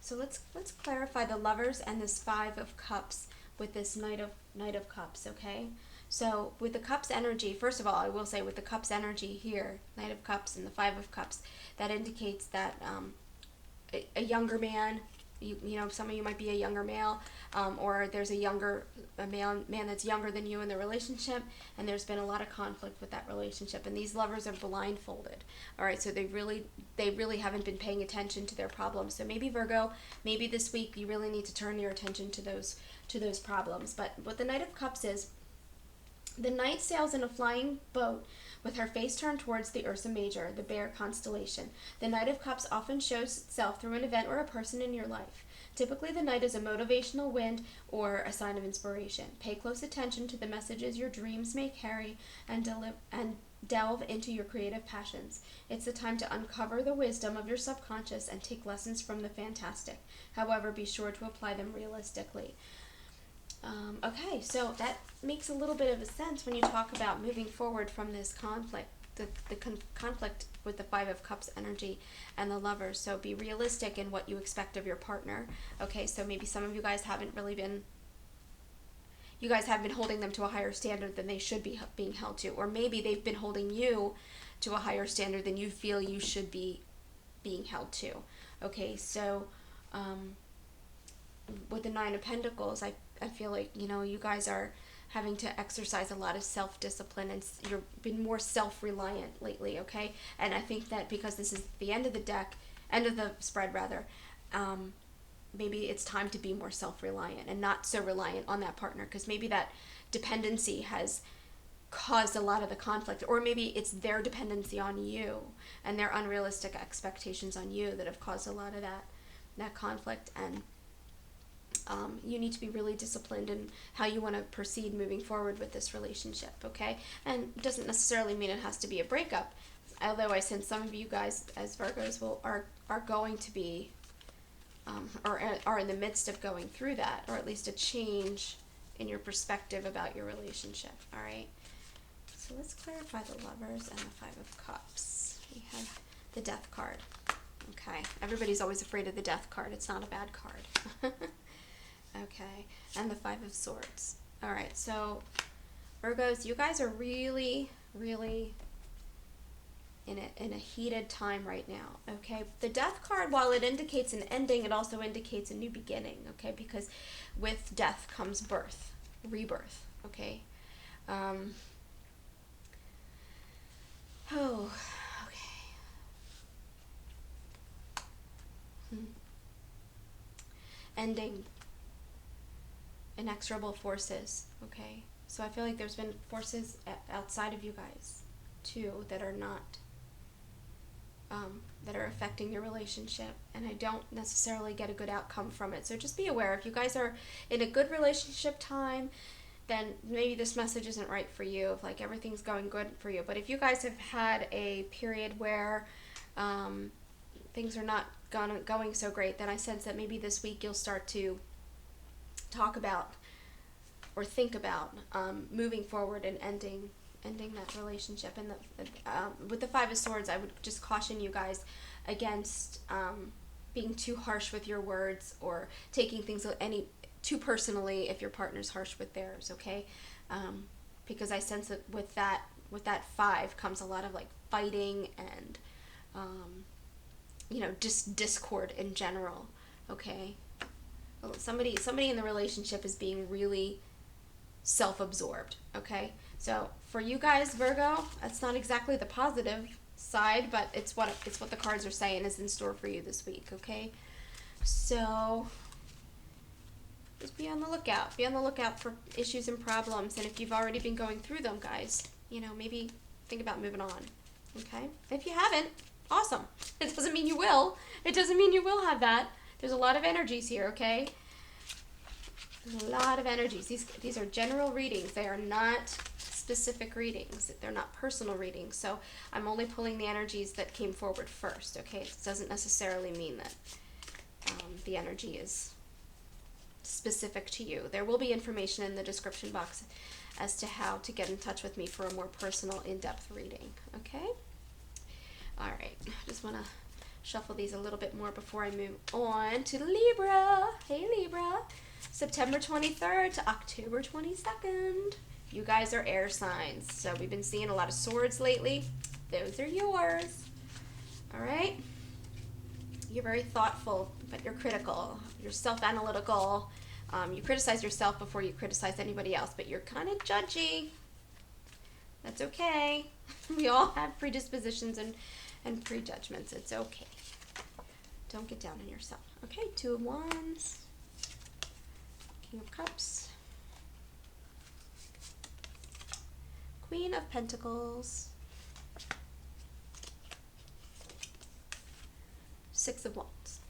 so let's clarify the Lovers and this Five of Cups with this Knight of Cups. Okay, so with the Cups energy, first of all, I will say with the Cups energy here, Knight of Cups and the Five of Cups, that indicates that a younger man, you know, some of you might be a younger male, or there's a man that's younger than you in the relationship, and there's been a lot of conflict with that relationship, and these lovers are blindfolded. All right, so they really haven't been paying attention to their problems. So maybe Virgo, maybe this week you really need to turn your attention to those problems. But what the Knight of Cups is, the Knight sails in a flying boat with her face turned towards the Ursa Major, the Bear constellation. The Knight of Cups often shows itself through an event or a person in your life. Typically, the Knight is a motivational wind or a sign of inspiration. Pay close attention to the messages your dreams may carry and delve into your creative passions. It's the time to uncover the wisdom of your subconscious and take lessons from the fantastic. However, be sure to apply them realistically. Okay, so that makes a little bit of a sense when you talk about moving forward from this conflict, the conflict with the Five of Cups energy and the Lovers. So be realistic in what you expect of your partner. Okay, so maybe some of you guys have been holding them to a higher standard than they should be being held to, or maybe they've been holding you to a higher standard than you feel you should be being held to. Okay, so with the Nine of Pentacles, I feel like, you know, you guys are having to exercise a lot of self-discipline, and you've been more self-reliant lately, okay? And I think that because this is the end of the spread rather, maybe it's time to be more self-reliant and not so reliant on that partner, because maybe that dependency has caused a lot of the conflict, or maybe it's their dependency on you and their unrealistic expectations on you that have caused a lot of that conflict. And you need to be really disciplined in how you want to proceed moving forward with this relationship, okay? And it doesn't necessarily mean it has to be a breakup, although I sense some of you guys as Virgos are going to be, or are in the midst of going through that, or at least a change in your perspective about your relationship, all right? So let's clarify the Lovers and the Five of Cups. We have the Death card. Okay, everybody's always afraid of the Death card. It's not a bad card. Okay, and the Five of Swords. All right, so Virgos, you guys are really, really in a heated time right now, okay? The Death card, while it indicates an ending, it also indicates a new beginning, okay? Because with death comes birth, rebirth, okay? Oh, okay. Ending inexorable forces, okay? So I feel like there's been forces outside of you guys too that are not that are affecting your relationship, and I don't necessarily get a good outcome from it. So just be aware, if you guys are in a good relationship time, then maybe this message isn't right for you, if like everything's going good for you. But if you guys have had a period where things are not going so great, then I sense that maybe this week you'll start to talk about or think about moving forward and ending that relationship. And with the Five of Swords, I would just caution you guys against being too harsh with your words or taking things too personally if your partner's harsh with theirs, okay? Because I sense that with that five comes a lot of like fighting and just discord in general, okay? Somebody in the relationship is being really self-absorbed, okay? So for you guys, Virgo, that's not exactly the positive side, but it's what the cards are saying is in store for you this week, okay? So just be on the lookout. Be on the lookout for issues and problems, and if you've already been going through them, guys, maybe think about moving on, okay? If you haven't, awesome. It doesn't mean you will. It doesn't mean you will have that. There's a lot of energies here, okay? There's a lot of energies. These are general readings. They are not specific readings. They're not personal readings. So I'm only pulling the energies that came forward first, okay? It doesn't necessarily mean that the energy is specific to you. There will be information in the description box as to how to get in touch with me for a more personal, in-depth reading, okay? All right. I just want to shuffle these a little bit more before I move on to Libra. Hey, Libra. September 23rd to October 22nd. You guys are air signs, so we've been seeing a lot of swords lately. Those are yours. All right? You're very thoughtful, but you're critical. You're self-analytical. You criticize yourself before you criticize anybody else, but you're kind of judgy. That's okay. We all have predispositions and prejudgments. It's okay. Don't get down on yourself. Okay, Two of Wands. King of Cups. Queen of Pentacles. Six of Wands.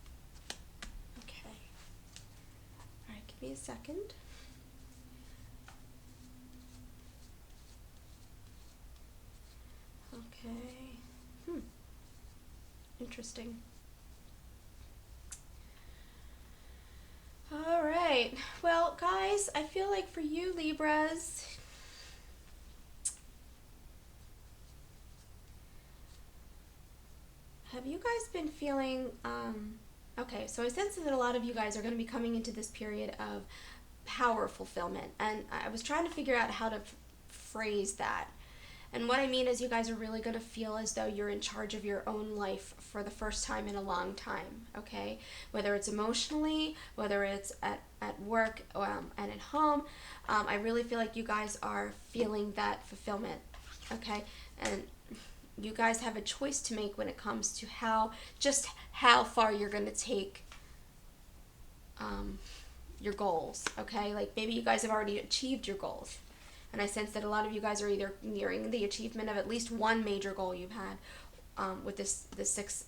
Okay. All right, give me a second. Okay. Interesting. All right. Well, guys, I feel like for you, Libras, have you guys been feeling, okay, so I sense that a lot of you guys are going to be coming into this period of power fulfillment, and I was trying to figure out how to phrase that. And what I mean is you guys are really going to feel as though you're in charge of your own life for the first time in a long time, okay? Whether it's emotionally, whether it's at work and at home, I really feel like you guys are feeling that fulfillment, okay? And you guys have a choice to make when it comes to how far you're going to take your goals, okay? Like maybe you guys have already achieved your goals. And I sense that a lot of you guys are either nearing the achievement of at least one major goal you've had. With the Six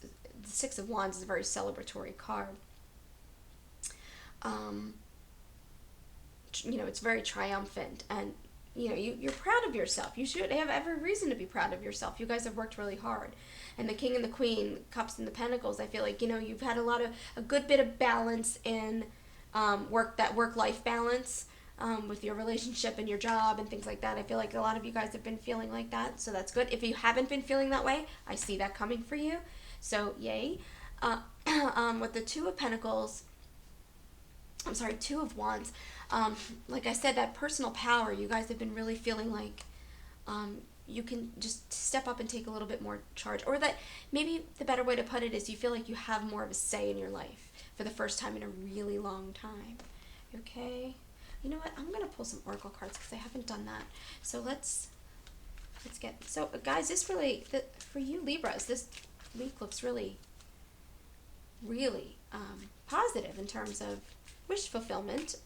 of Wands is a very celebratory card. It's very triumphant, and you're proud of yourself. You should have every reason to be proud of yourself. You guys have worked really hard. And the King and the Queen, Cups and the Pentacles, I feel like you've had a good bit of balance in work-life balance. With your relationship and your job and things like that. I feel like a lot of you guys have been feeling like that, so that's good. If you haven't been feeling that way, I see that coming for you, so yay. With the Two of Wands, like I said, that personal power, you guys have been really feeling like you can just step up and take a little bit more charge, or that maybe the better way to put it is you feel like you have more of a say in your life for the first time in a really long time, okay? You know what? I'm going to pull some oracle cards because I haven't done that. So let's get... So, guys, for you Libras, this week looks really, really positive in terms of wish fulfillment,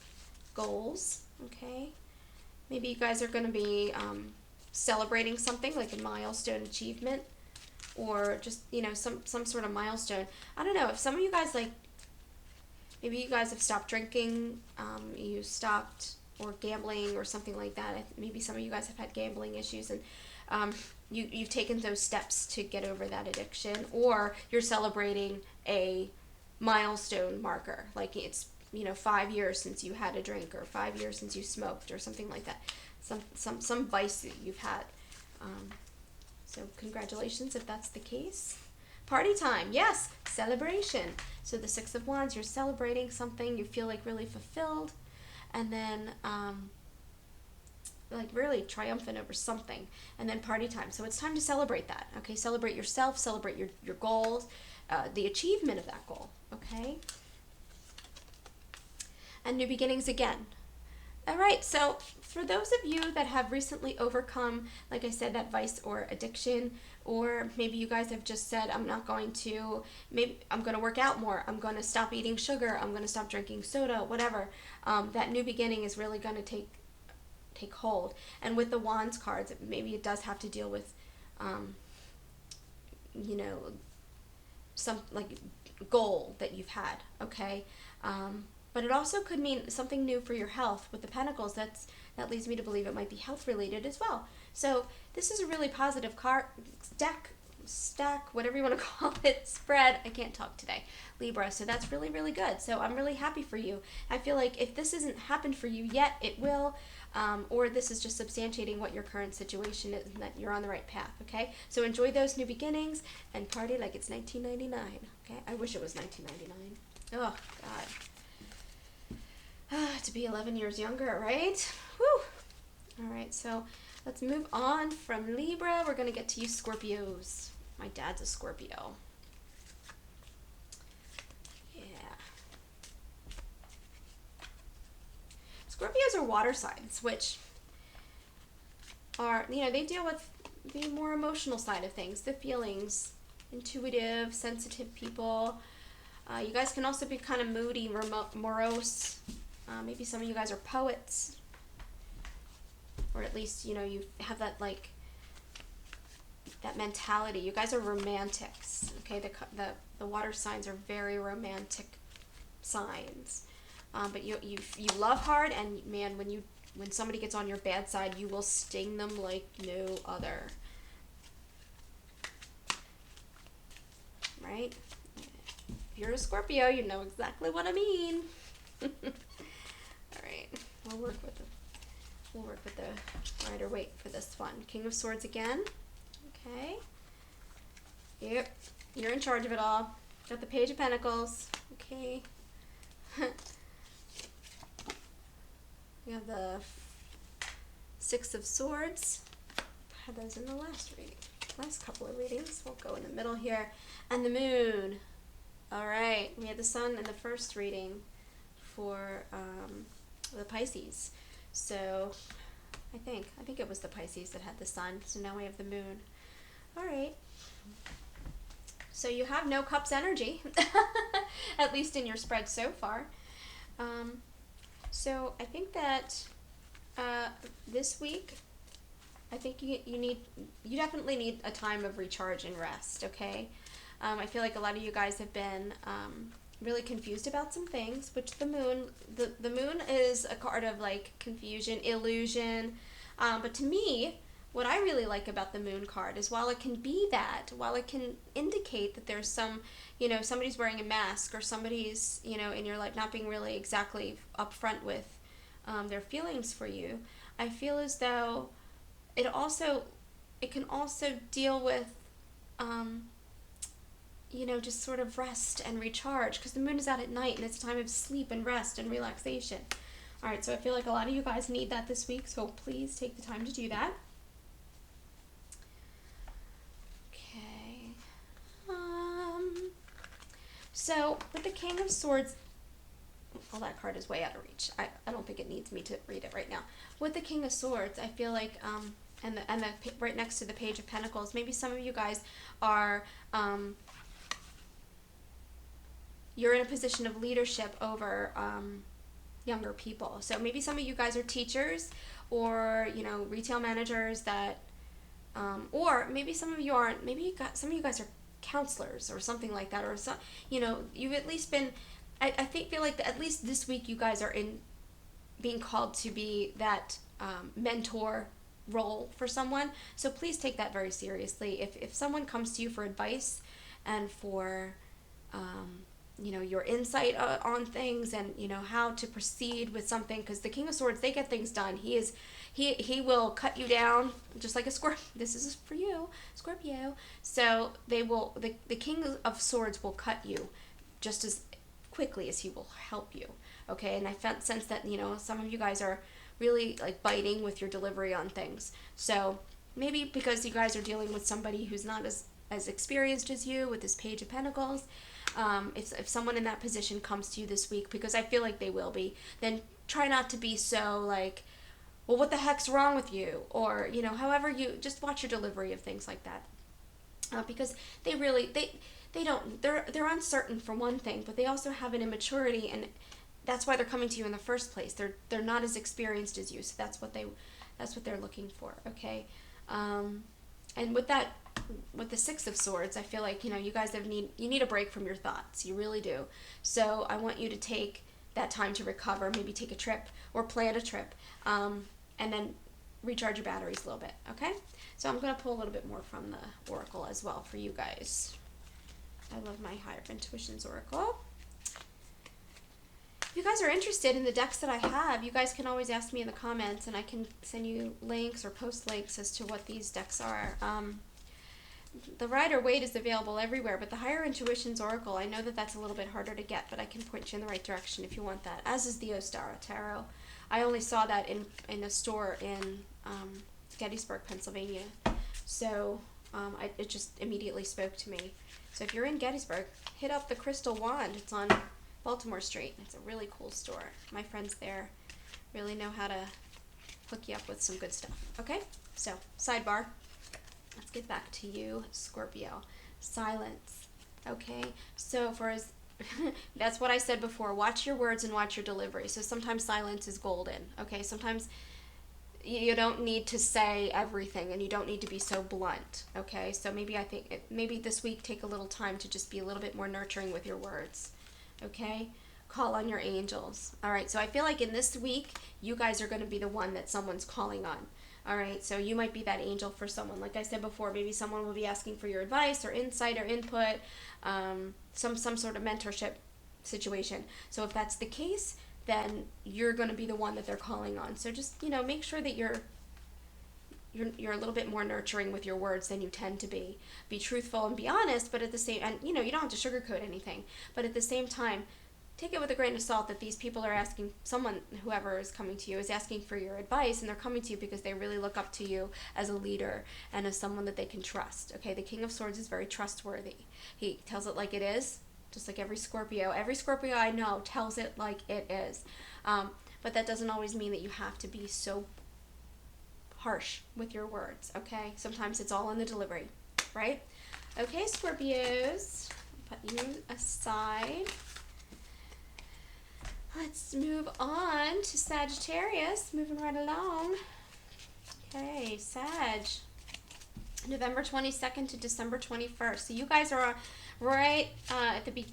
goals, okay? Maybe you guys are going to be celebrating something like a milestone achievement, or just, some sort of milestone. I don't know. If some of you guys, maybe you guys have stopped drinking, you stopped or gambling or something like that. Maybe some of you guys have had gambling issues, and you've taken those steps to get over that addiction, or you're celebrating a milestone marker, like it's 5 years since you had a drink, or 5 years since you smoked, or something like that. Some vice that you've had. So congratulations if that's the case. Party time, yes, celebration. So the Six of Wands, you're celebrating something, you feel like really fulfilled, and then like really triumphant over something, and then party time. So it's time to celebrate that, okay? Celebrate yourself, celebrate your goals, the achievement of that goal, okay? And new beginnings again. All right, so for those of you that have recently overcome, like I said, that vice or addiction, or maybe you guys have just said, maybe I'm going to work out more, I'm going to stop eating sugar, I'm going to stop drinking soda, whatever, that new beginning is really going to take hold. And with the Wands cards, maybe it does have to deal with, some like goal that you've had, okay? But it also could mean something new for your health. With the Pentacles, that leads me to believe it might be health related as well. So this is a really positive card, stack, whatever you want to call it, spread. I can't talk today, Libra. So that's really, really good. So I'm really happy for you. I feel like if this hasn't happened for you yet, it will. Or this is just substantiating what your current situation is, and that you're on the right path, okay? So enjoy those new beginnings and party like it's 1999, okay? I wish it was 1999. Oh, God. To be 11 years younger, right? Whew. All right, so let's move on from Libra. We're going to get to you Scorpios. My dad's a Scorpio. Yeah. Scorpios are water signs, which are, they deal with the more emotional side of things, the feelings, intuitive, sensitive people. You guys can also be kind of moody, morose. Maybe some of you guys are poets, or at least, you have that, that mentality. You guys are romantics, okay? The water signs are very romantic signs. But you love hard, and man, when somebody gets on your bad side, you will sting them like no other. Right? If you're a Scorpio, you know exactly what I mean. All right, we'll work with the rider. Wait for this one. King of Swords again. Okay. Yep, you're in charge of it all. Got the Page of Pentacles. Okay. We have the Six of Swords. I had those in the last couple of readings. We'll go in the middle here. And the Moon. All right, we had the Sun in the first reading for the Pisces. So I think it was the Pisces that had the Sun. So now we have the Moon. All right. So you have no Cups energy, at least in your spread so far. So I think that this week, I think you definitely need a time of recharge and rest, okay? I feel like a lot of you guys have been really confused about some things, which the moon is a card of like confusion, illusion. But to me, what I really like about the Moon card is while it can indicate that there's some, somebody's wearing a mask, or somebody's, in your life not being really exactly upfront with their feelings for you, I feel as though it can also deal with, just sort of rest and recharge, because the Moon is out at night and it's a time of sleep and rest and relaxation. All right, so I feel like a lot of you guys need that this week, so please take the time to do that. So with the King of Swords, well, that card is way out of reach. I don't think it needs me to read it right now. With the King of Swords, I feel like, and the right next to the Page of Pentacles, maybe some of you guys are, you're in a position of leadership over younger people. So maybe some of you guys are teachers, or retail managers that, or maybe some of you aren't. Maybe some of you guys are counselors or something like that, or you've at least been, I feel like at least this week you guys are in being called to be that mentor role for someone. So please take that very seriously. If someone comes to you for advice and for you know, your insight on things, and you know how to proceed with something, because the King of Swords, they get things done. He will cut you down just like a Scorpio. This is for you, Scorpio. So the King of Swords will cut you just as quickly as he will help you. Okay, and I sense that, you know, some of you guys are really like biting with your delivery on things. So maybe because you guys are dealing with somebody who's not as experienced as you with this Page of Pentacles, if someone in that position comes to you this week, because I feel like they will be, then try not to be so like, well, what the heck's wrong with you? Or, you know, however, you just watch your delivery of things like that. Because they really, they don't, they're uncertain for one thing, but they also have an immaturity, and that's why they're coming to you in the first place. They're not as experienced as you, so that's what they're looking for, okay? And with that, with the Six of Swords, I feel like, you know, you guys you need a break from your thoughts. You really do. So I want you to take that time to recover, maybe take a trip or plan a trip, and then recharge your batteries a little bit, okay? So I'm going to pull a little bit more from the Oracle as well for you guys. I love my Higher Intuitions Oracle. If you guys are interested in the decks that I have, you guys can always ask me in the comments, and I can send you links or post links as to what these decks are. The Rider-Waite is available everywhere, but the Higher Intuitions Oracle, I know that that's a little bit harder to get, but I can point you in the right direction if you want that, as is the Ostara Tarot. I only saw that in a store in Gettysburg, Pennsylvania, so it just immediately spoke to me. So if you're in Gettysburg, hit up the Crystal Wand. It's on Baltimore Street. It's a really cool store. My friends there really know how to hook you up with some good stuff. Okay, so sidebar. Let's get back to you, Scorpio. Silence. Okay, so that's what I said before. Watch your words and watch your delivery. So sometimes silence is golden. Okay, sometimes you don't need to say everything, and you don't need to be so blunt. Okay, so maybe this week take a little time to just be a little bit more nurturing with your words. Okay, call on your angels. All right, so I feel like in this week you guys are going to be the one that someone's calling on. All right, so you might be that angel for someone. Like I said before, maybe someone will be asking for your advice or insight or input, some sort of mentorship situation. So if that's the case, then you're going to be the one that they're calling on. So just, you know, make sure that you're a little bit more nurturing with your words than you tend to be. Be truthful and be honest, but at the same, and you know, you don't have to sugarcoat anything, but at the same time, take it with a grain of salt that these people are asking, whoever is coming to you is asking for your advice, and they're coming to you because they really look up to you as a leader and as someone that they can trust. Okay, the King of Swords is very trustworthy. He tells it like it is, just like every Scorpio. Every Scorpio I know tells it like it is. But that doesn't always mean that you have to be so harsh with your words, okay? Sometimes it's all in the delivery, right? Okay, Scorpios, put you aside. Let's move on to Sagittarius, moving right along. Okay, Sag, November 22nd to December 21st. So you guys are right at the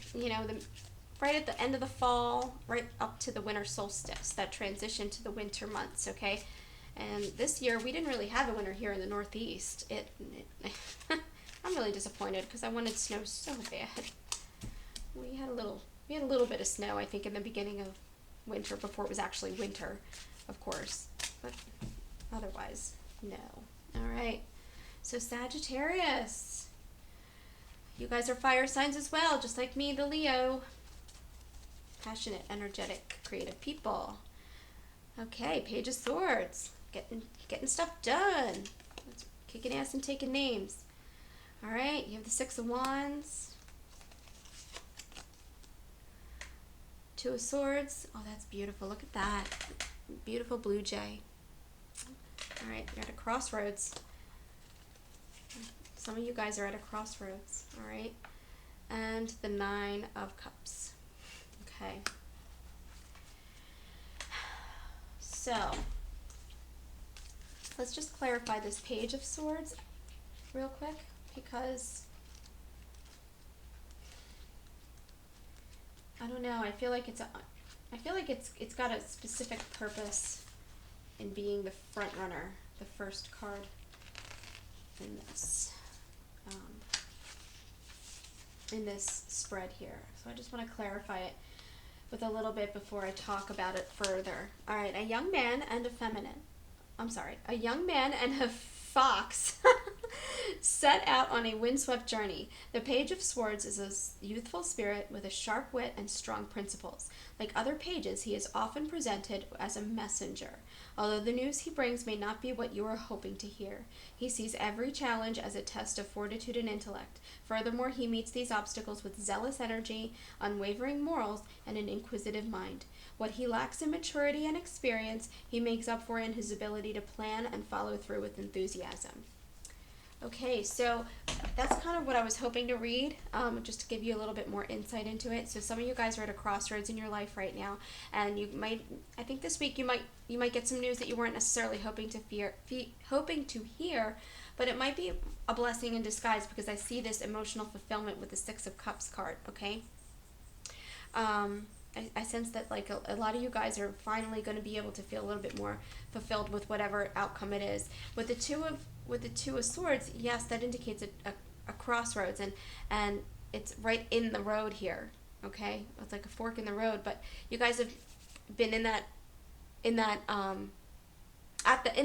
right at the end of the fall, right up to the winter solstice, that transition to the winter months, okay? And this year, we didn't really have a winter here in the Northeast. I'm really disappointed because I wanted snow so bad. We had a little bit of snow, I think, in the beginning of winter, before it was actually winter, of course. But otherwise, no. All right. So Sagittarius, you guys are fire signs as well, just like me, the Leo. Passionate, energetic, creative people. Okay, Page of Swords. Getting stuff done. That's kicking ass and taking names. All right, you have the Six of Wands. Two of Swords. Oh, that's beautiful. Look at that. Beautiful blue jay. All right, you're at a crossroads. Some of you guys are at a crossroads. All right. And the Nine of Cups. Okay. So, let's just clarify this Page of Swords real quick, because I don't know, I feel like I feel like it's got a specific purpose in being the front runner, the first card in this spread here. So I just want to clarify it with a little bit before I talk about it further. All right, a young man and a a young man and a fox set out on a windswept journey. The Page of Swords is a youthful spirit with a sharp wit and strong principles. Like other pages, he is often presented as a messenger. Although the news he brings may not be what you are hoping to hear, he sees every challenge as a test of fortitude and intellect. Furthermore, he meets these obstacles with zealous energy, unwavering morals, and an inquisitive mind. What he lacks in maturity and experience, he makes up for in his ability to plan and follow through with enthusiasm. Okay, so that's kind of what I was hoping to read, just to give you a little bit more insight into it. So some of you guys are at a crossroads in your life right now, and I think this week you might get some news that you weren't necessarily hoping to hear, but it might be a blessing in disguise, because I see this emotional fulfillment with the Six of Cups card. Okay, I sense that like a lot of you guys are finally going to be able to feel a little bit more fulfilled with whatever outcome it is. With the Two of Swords, yes, that indicates a crossroads, and it's right in the road here. Okay, it's like a fork in the road. But you guys have been in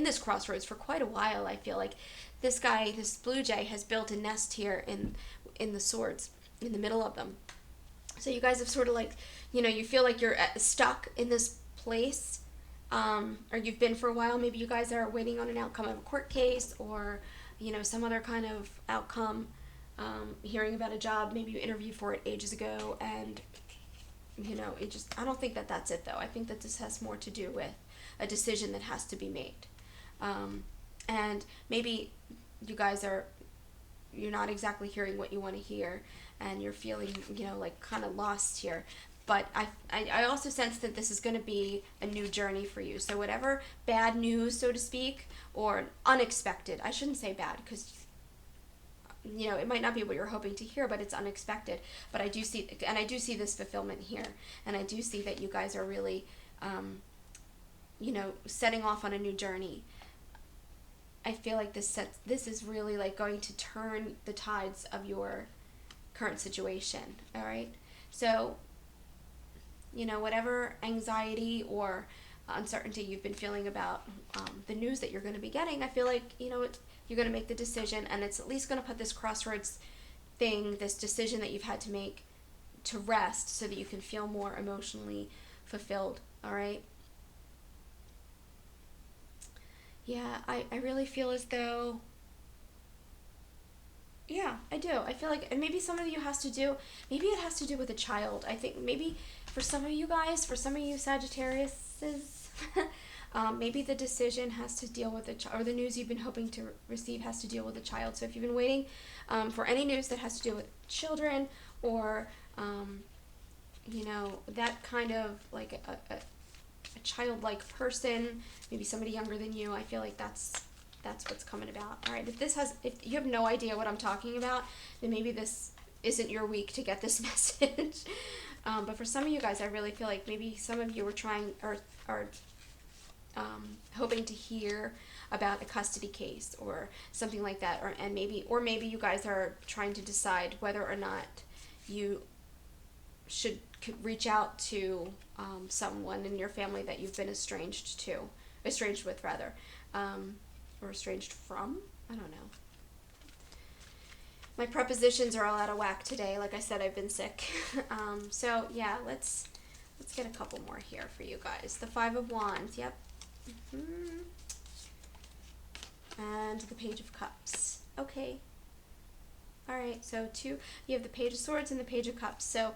this crossroads for quite a while. I feel like this blue jay, has built a nest here in the swords, in the middle of them. So you guys have sort of like, you feel like you're stuck in this place. Or you've been for a while. Maybe you guys are waiting on an outcome of a court case, or some other kind of outcome, hearing about a job. Maybe you interviewed for it ages ago, and I don't think that that's it, though. I think that this has more to do with a decision that has to be made, and maybe you guys you're not exactly hearing what you want to hear, and you're feeling like kind of lost here. But I also sense that this is going to be a new journey for you. So whatever bad news, so to speak, or unexpected, I shouldn't say bad, because it might not be what you're hoping to hear, but it's unexpected. But I do see this fulfillment here, and I do see that you guys are really, setting off on a new journey. I feel like this is really like going to turn the tides of your current situation. All right, so whatever anxiety or uncertainty you've been feeling about the news that you're going to be getting, I feel like, you're going to make the decision, and it's at least going to put this crossroads thing, this decision that you've had to make, to rest, so that you can feel more emotionally fulfilled, all right? Yeah, I really feel as though, yeah, I do. I feel like, and maybe some of you it has to do with a child. I think maybe for some of you guys, for some of you Sagittariuses, maybe the decision has to deal with or the news you've been hoping to receive has to deal with a child. So if you've been waiting for any news that has to do with children, or that kind of like a childlike person, maybe somebody younger than you, I feel like that's what's coming about. All right, if you have no idea what I'm talking about, then maybe this isn't your week to get this message. But for some of you guys, I really feel like maybe some of you are hoping to hear about a custody case or something like that, or maybe you guys are trying to decide whether or not you should reach out to someone in your family that you've been estranged with, or estranged from. I don't know. My prepositions are all out of whack today. Like I said, I've been sick. So yeah, let's get a couple more here for you guys. The Five of Wands. Yep. And the Page of Cups. Okay. All right. So you have the Page of Swords and the Page of Cups. So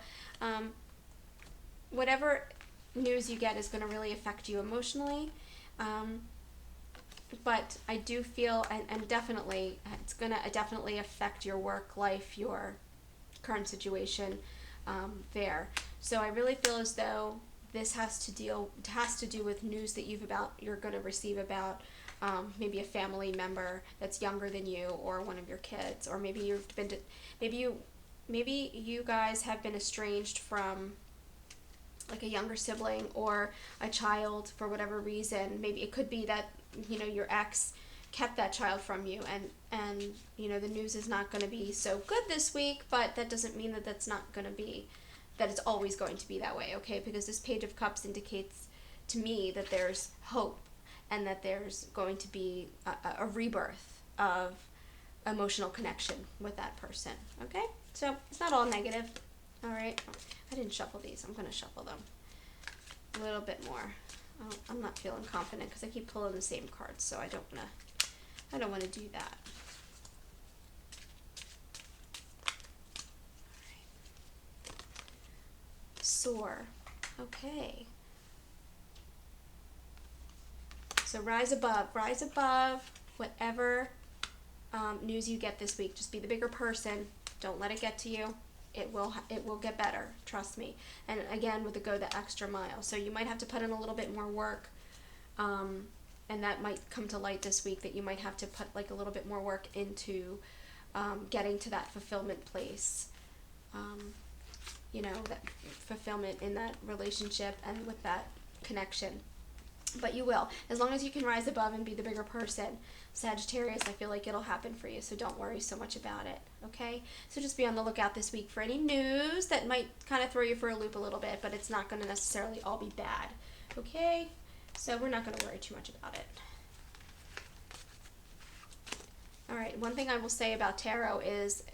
whatever news you get is going to really affect you emotionally. But I do feel, and definitely, it's going to definitely affect your work life, your current situation there. So I really feel as though this has to do with news that you're going to receive about maybe a family member that's younger than you, or one of your kids, or maybe you guys have been estranged from like a younger sibling or a child for whatever reason. Maybe it could be that, you know, your ex kept that child from you, and you know, the news is not going to be so good this week, but that doesn't mean that that's not going to be, that it's always going to be that way, okay? Because this Page of Cups indicates to me that there's hope and that there's going to be a rebirth of emotional connection with that person, okay? So it's not all negative, all right? I didn't shuffle these. I'm going to shuffle them a little bit more. Oh, I'm not feeling confident because I keep pulling the same cards, so I don't want to do that. Soar. Okay. So rise above whatever news you get this week. Just be the bigger person. Don't let it get to you. It will get better. Trust me. And again, with the go the extra mile. So you might have to put in a little bit more work, and that might come to light this week, that you might have to put like a little bit more work into getting to that fulfillment place. You know, that fulfillment in that relationship and with that connection. But you will, as long as you can rise above and be the bigger person. Sagittarius, I feel like it'll happen for you, so don't worry so much about it, okay? So just be on the lookout this week for any news that might kind of throw you for a loop a little bit, but it's not going to necessarily all be bad, okay? So we're not going to worry too much about it. All right, one thing I will say about tarot is,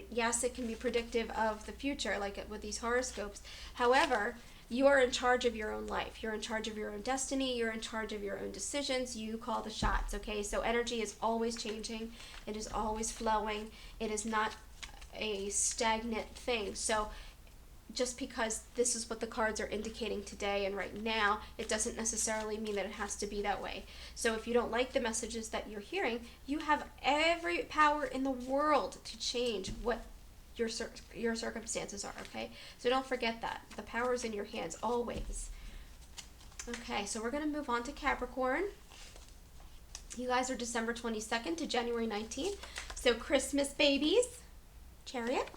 yes, it can be predictive of the future, like with these horoscopes. However, you are in charge of your own life. You're in charge of your own destiny. You're in charge of your own decisions. You call the shots, okay? So energy is always changing. It is always flowing. It is not a stagnant thing. So just because this is what the cards are indicating today and right now, it doesn't necessarily mean that it has to be that way. So if you don't like the messages that you're hearing, you have every power in the world to change what your circumstances are, okay? So don't forget that. The power is in your hands, always. Okay, so we're going to move on to Capricorn. You guys are December 22nd to January 19th. So Christmas babies. Chariot.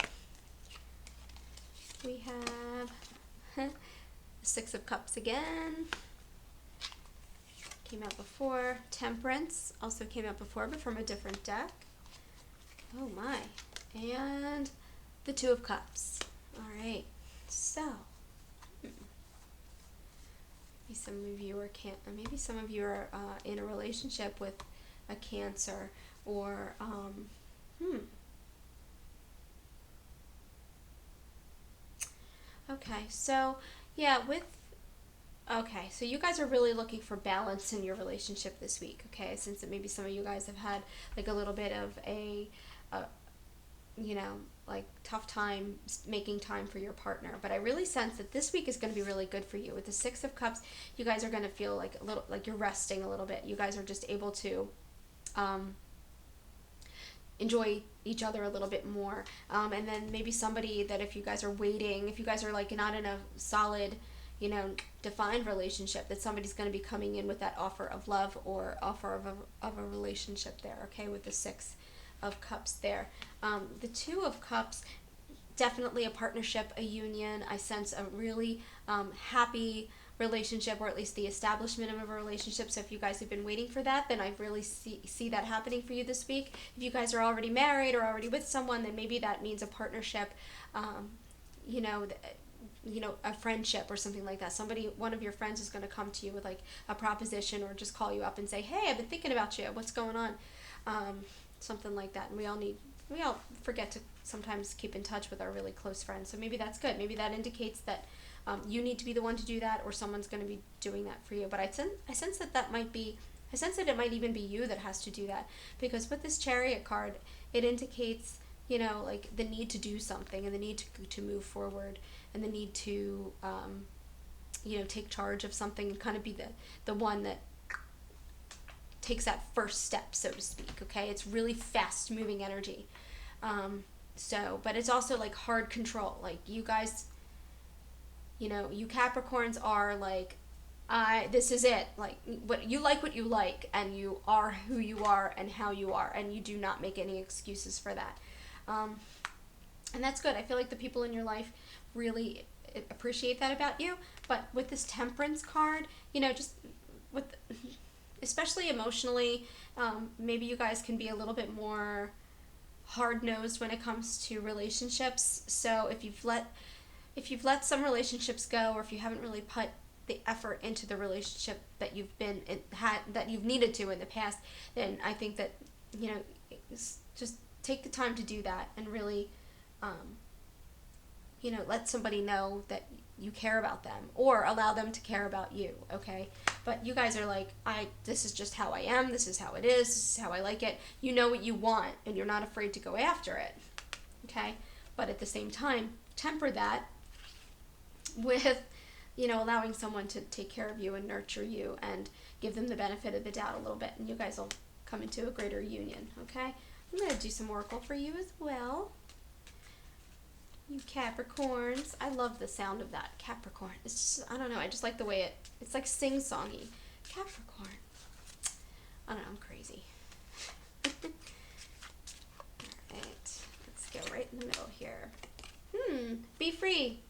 We have Six of Cups again. Came out before. Temperance also came out before, but from a different deck. Oh my. And the Two of Cups. All right. So, maybe some of you are in a relationship with a Cancer, or Okay, so yeah, so you guys are really looking for balance in your relationship this week, okay? Since maybe some of you guys have had like a little bit of a you know, like tough time making time for your partner. But I really sense that this week is going to be really good for you. With the Six of Cups, you guys are going to feel like a little, like you're resting a little bit. You guys are just able to enjoy each other a little bit more. And then maybe somebody that if you guys are waiting, if you guys are like not in a solid, you know, defined relationship, that somebody's going to be coming in with that offer of love or offer of a relationship there, okay, with the Six of Cups there. The Two of Cups, definitely a partnership, a union. I sense a really happy relationship, or at least the establishment of a relationship. So if you guys have been waiting for that, then I really see that happening for you this week. If you guys are already married or already with someone, then maybe that means a partnership, you know, a friendship or something like that. One of your friends is going to come to you with like a proposition, or just call you up and say, hey, I've been thinking about you. What's going on? Something like that. And we all forget to sometimes keep in touch with our really close friends. So maybe that's good. Maybe that indicates that you need to be the one to do that, or someone's going to be doing that for you. But I sense that it might even be you that has to do that, because with this Chariot card, it indicates, you know, like the need to do something, and the need to move forward, and the need to you know, take charge of something, and kind of be the one that takes that first step, so to speak, okay? It's really fast moving energy. But it's also like hard control. Like you guys, you know, you Capricorns are like, this is it. Like what you like, and you are who you are and how you are, and you do not make any excuses for that. And that's good. I feel like the people in your life really appreciate that about you. But with this Temperance card, you know, just with, especially emotionally, maybe you guys can be a little bit more hard-nosed when it comes to relationships. So if you've let some relationships go, or if you haven't really put the effort into the relationship that you've that you've needed to in the past, then I think that, you know, just take the time to do that and really, you know, let somebody know that you care about them, or allow them to care about you, okay? But you guys are like, this is just how I am, this is how it is, this is how I like it. You know what you want, and you're not afraid to go after it, okay? But at the same time, temper that with, you know, allowing someone to take care of you and nurture you and give them the benefit of the doubt a little bit, and you guys will come into a greater union, okay? I'm going to do some oracle for you as well. You Capricorns. I love the sound of that, Capricorn. It's just, I don't know, I just like the way it's like sing-songy. Capricorn. I don't know, I'm crazy. Alright, let's go right in the middle here. Be free.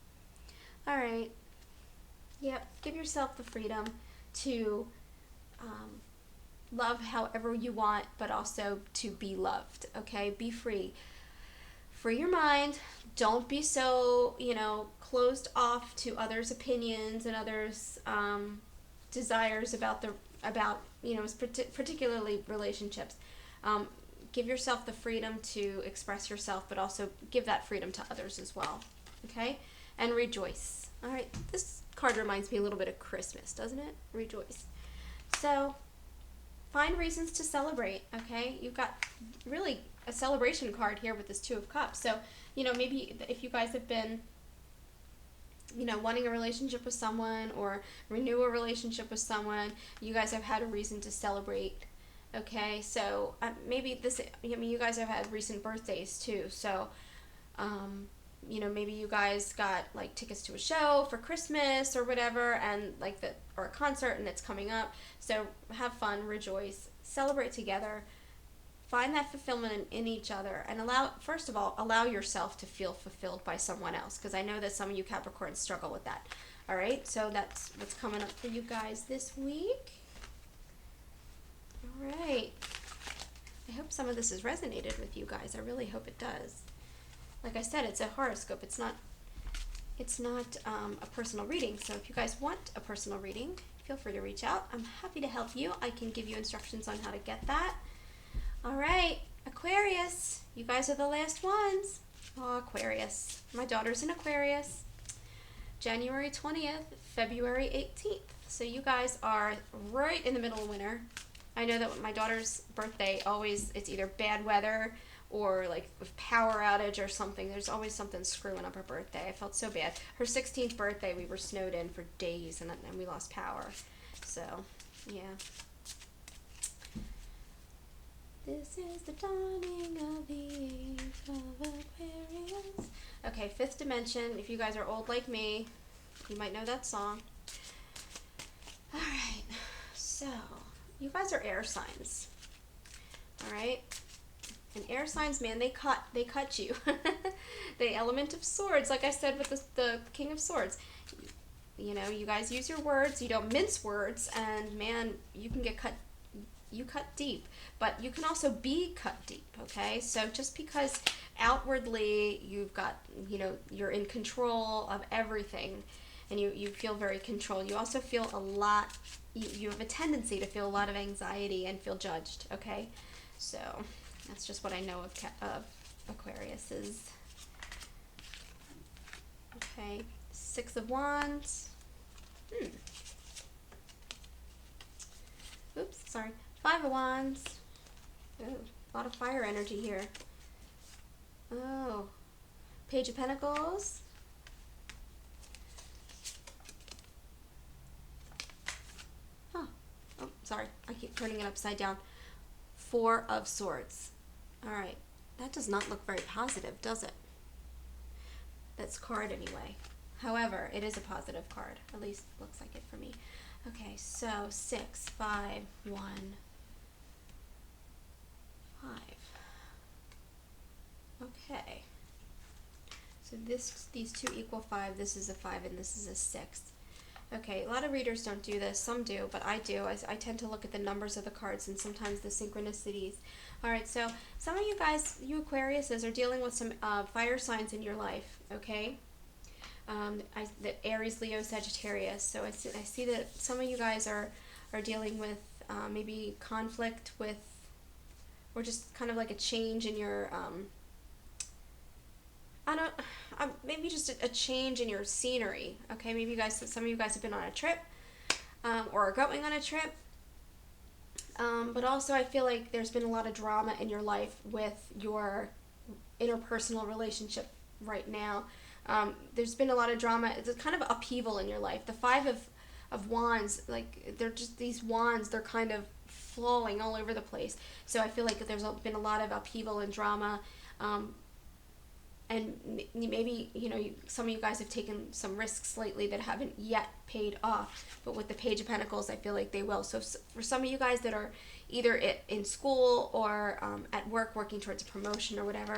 Alright. Yep, give yourself the freedom to love however you want, but also to be loved, okay? Be free. Free your mind. Don't be so, you know, closed off to others' opinions and others' desires about you know, particularly relationships. Give yourself the freedom to express yourself, but also give that freedom to others as well, okay? And rejoice. All right, this card reminds me a little bit of Christmas, doesn't it? Rejoice. So find reasons to celebrate, okay? You've got really a celebration card here with this Two of Cups. So, you know, maybe if you guys have been, you know, wanting a relationship with someone or renew a relationship with someone, you guys have had a reason to celebrate, okay? So maybe this, I mean, you guys have had recent birthdays too. So, you know, maybe you guys got like tickets to a show for Christmas or whatever, and like or a concert, and it's coming up. So have fun, rejoice, celebrate together, find that fulfillment in each other, and first of all, allow yourself to feel fulfilled by someone else, because I know that some of you Capricorns struggle with that. All right, so that's what's coming up for you guys this week. All right, I hope some of this has resonated with you guys. I really hope it does. Like I said, it's a horoscope. It's not a personal reading. So if you guys want a personal reading, feel free to reach out. I'm happy to help you. I can give you instructions on how to get that. All right, Aquarius, you guys are the last ones. Oh, Aquarius. My daughter's in Aquarius. January 20th, February 18th. So you guys are right in the middle of winter. I know that with my daughter's birthday, it's either bad weather or like a power outage or something. There's always something screwing up her birthday. I felt so bad. Her 16th birthday, we were snowed in for days, and we lost power. So, yeah. This is the dawning of the age of Aquarius. Okay, Fifth Dimension. If you guys are old like me, you might know that song. All right, so you guys are air signs. All right. And air signs, man, they cut you. The Element of Swords, like I said with the King of Swords. You know, you guys use your words, you don't mince words, and man, you can get cut. You cut deep, but you can also be cut deep, okay? So just because outwardly you've got, you know, you're in control of everything, and you feel very controlled, you also feel a lot, you have a tendency to feel a lot of anxiety and feel judged, okay? So that's just what I know of Aquariuses. Okay, Six of Wands. Oops, sorry. Five of Wands. Oh, a lot of fire energy here. Oh, Page of Pentacles. Oh, sorry. I keep turning it upside down. Four of Swords. All right. That does not look very positive, does it? That's card anyway. However, it is a positive card. At least it looks like it for me. Okay, so 6, 5, 1, 5. Okay. So these two equal 5. This is a 5 and this is a 6. Okay, a lot of readers don't do this. Some do, but I do. I tend to look at the numbers of the cards and sometimes the synchronicities. All right, so some of you guys, you Aquariuses, are dealing with some fire signs in your life, okay? The Aries, Leo, Sagittarius. So I see that some of you guys are dealing with maybe conflict with, or just kind of like a change in your, maybe just a change in your scenery, okay? Maybe some of you guys have been on a trip, or are going on a trip. But also I feel like there's been a lot of drama in your life with your interpersonal relationship right now. There's been a lot of drama. It's a kind of upheaval in your life. The 5 of Wands, like, they're just these wands, they're kind of flowing all over the place. So I feel like there's been a lot of upheaval and drama. And maybe, some of you guys have taken some risks lately that haven't yet paid off. But with the Page of Pentacles, I feel like they will. So for some of you guys that are either in school or at work working towards a promotion or whatever,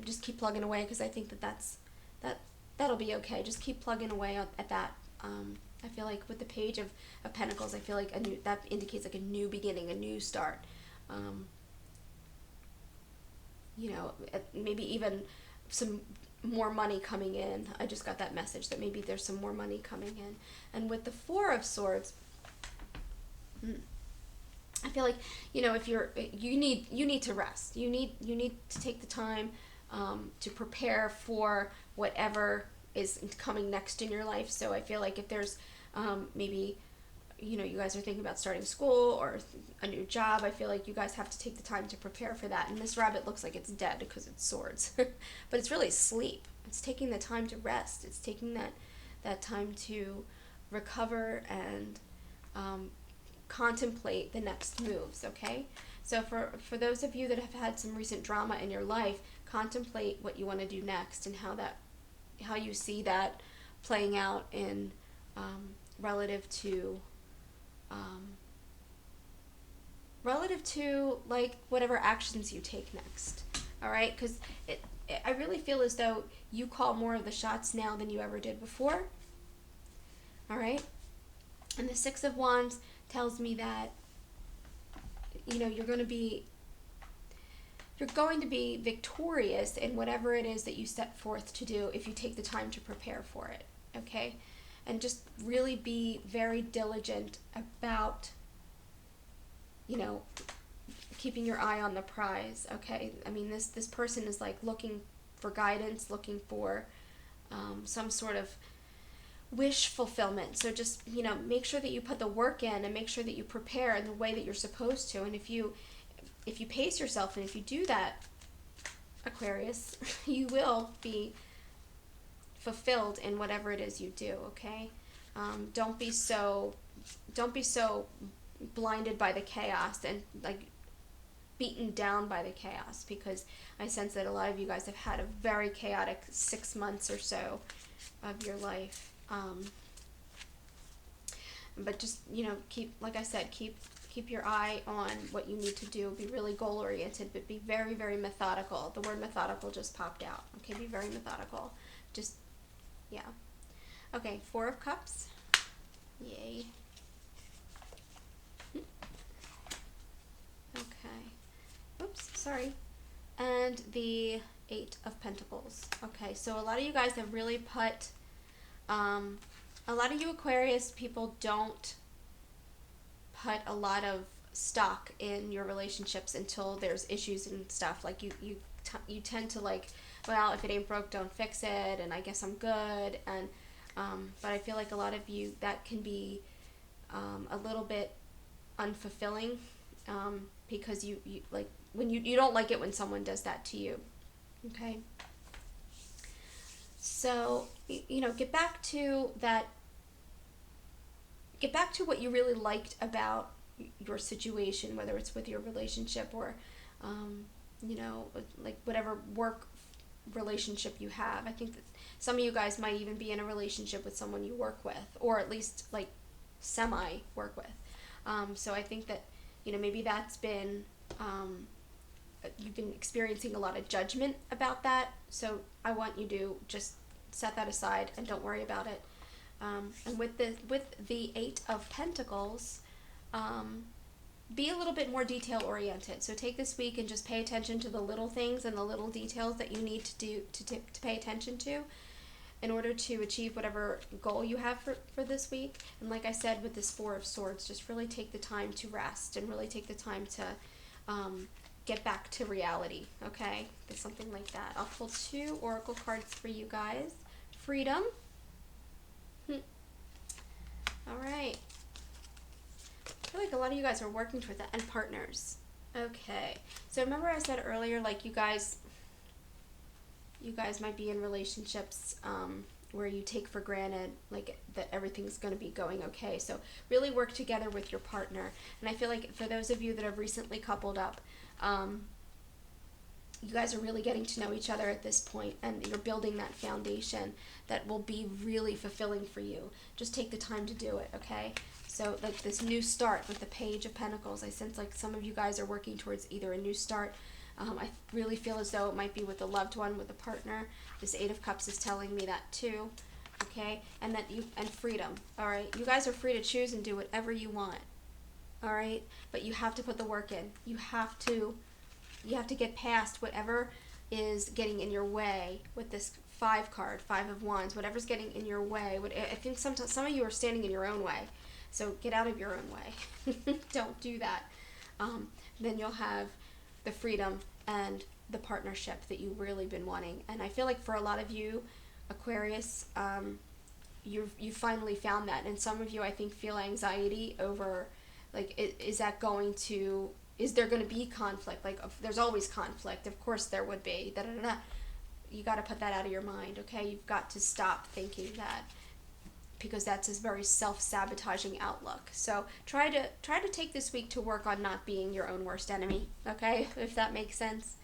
just keep plugging away, because I think that'll be okay. Just keep plugging away at that. I feel like with the Page of Pentacles, I feel like that indicates like a new beginning, a new start. Maybe even some more money coming in. I just got that message that maybe there's some more money coming in. And with the 4 of Swords, I feel like, if you need to rest. You need to take the time to prepare for whatever is coming next in your life. So I feel like if there's maybe, you guys are thinking about starting school or a new job, I feel like you guys have to take the time to prepare for that. And this rabbit looks like it's dead because it's swords. But it's really sleep. It's taking the time to rest. It's taking that time to recover and contemplate the next moves, okay? So for those of you that have had some recent drama in your life, contemplate what you want to do next and how you see that playing out in relative to like whatever actions you take next. All right, because I really feel as though you call more of the shots now than you ever did before. All right, and the 6 of Wands tells me that you're going to be victorious in whatever it is that you set forth to do if you take the time to prepare for it. Okay, and just really be very diligent about keeping your eye on the prize, okay? I mean, this person is like looking for guidance, looking for some sort of wish fulfillment. So just, make sure that you put the work in and make sure that you prepare in the way that you're supposed to. And if you pace yourself and if you do that, Aquarius, you will be fulfilled in whatever it is you do, okay? Don't be so blinded by the chaos and like beaten down by the chaos, because I sense that a lot of you guys have had a very chaotic 6 months or so of your life. But just, keep your eye on what you need to do. Be really goal oriented, but be very, very methodical. The word methodical just popped out. Okay, be very methodical. Just, yeah. Okay, 4 of Cups. Yay. Okay. Oops, sorry. And the 8 of Pentacles. Okay, so a lot of you guys have really put, a lot of you Aquarius people don't put a lot of stock in your relationships until there's issues and stuff. Like you tend to like, well, if it ain't broke, don't fix it, and I guess I'm good. And but I feel like a lot of you, that can be a little bit unfulfilling, because you like when you don't like it when someone does that to you. Okay. So, get back to what you really liked about your situation, whether it's with your relationship or, like whatever work relationship you have. I think that some of you guys might even be in a relationship with someone you work with, or at least like semi work with. So I think that, maybe that's been you've been experiencing a lot of judgment about that. So I want you to just set that aside and don't worry about it. And with the Eight of Pentacles, be a little bit more detail oriented. So take this week and just pay attention to the little things and the little details that you need to do to pay attention to in order to achieve whatever goal you have for this week. And like I said, with this Four of Swords, just really take the time to rest and really take the time to get back to reality, okay? There's something like that. I'll pull 2 oracle cards for you guys. Freedom. All right. I feel like a lot of you guys are working towards that. And partners. Okay. So remember I said earlier, like you guys might be in relationships where you take for granted like that everything's going to be going okay. So really work together with your partner. And I feel like for those of you that have recently coupled up, you guys are really getting to know each other at this point, and you're building that foundation that will be really fulfilling for you. Just take the time to do it, okay? So like this new start with the Page of Pentacles, I sense like some of you guys are working towards either a new start. I really feel as though it might be with a loved one, with a partner. This Eight of Cups is telling me that too, okay? And freedom, all right? You guys are free to choose and do whatever you want, all right? But you have to put the work in. You have to get past whatever is getting in your way with this 5 card, 5 of Wands, whatever's getting in your way. I think sometimes some of you are standing in your own way. So get out of your own way. Don't do that. Then you'll have the freedom and the partnership that you've really been wanting. And I feel like for a lot of you, Aquarius, you finally found that. And some of you, I think, feel anxiety over, like, is there going to be conflict? Like, there's always conflict. Of course there would be. You got to put that out of your mind, okay? You've got to stop thinking that, because that's a very self-sabotaging outlook. So try to take this week to work on not being your own worst enemy, okay? If that makes sense.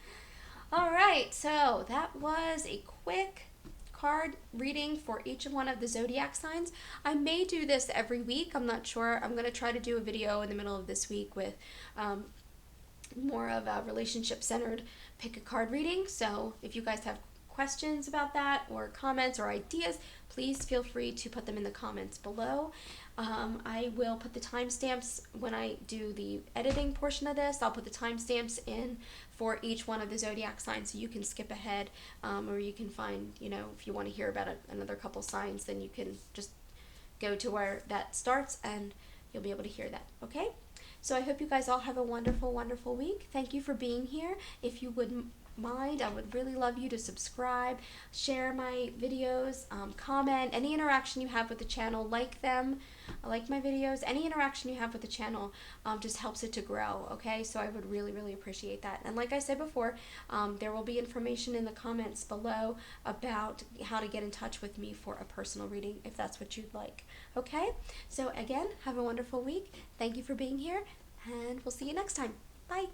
All right, so that was a quick card reading for each one of the zodiac signs. I may do this every week. I'm not sure. I'm going to try to do a video in the middle of this week with more of a relationship-centered pick a card reading. So if you guys have questions about that or comments or ideas, please feel free to put them in the comments below. I will put the timestamps when I do the editing portion of this. I'll put the timestamps in for each one of the zodiac signs, so you can skip ahead, or you can find, if you want to hear about another couple signs, then you can just go to where that starts and you'll be able to hear that, okay? So I hope you guys all have a wonderful, wonderful week. Thank you for being here. If you would mind, I would really love you to subscribe, share my videos, comment. Any interaction you have with the channel, like them, like my videos. Any interaction you have with the channel just helps it to grow, okay? So I would really, really appreciate that. And like I said before, there will be information in the comments below about how to get in touch with me for a personal reading if that's what you'd like, okay? So again, have a wonderful week. Thank you for being here, and we'll see you next time. Bye.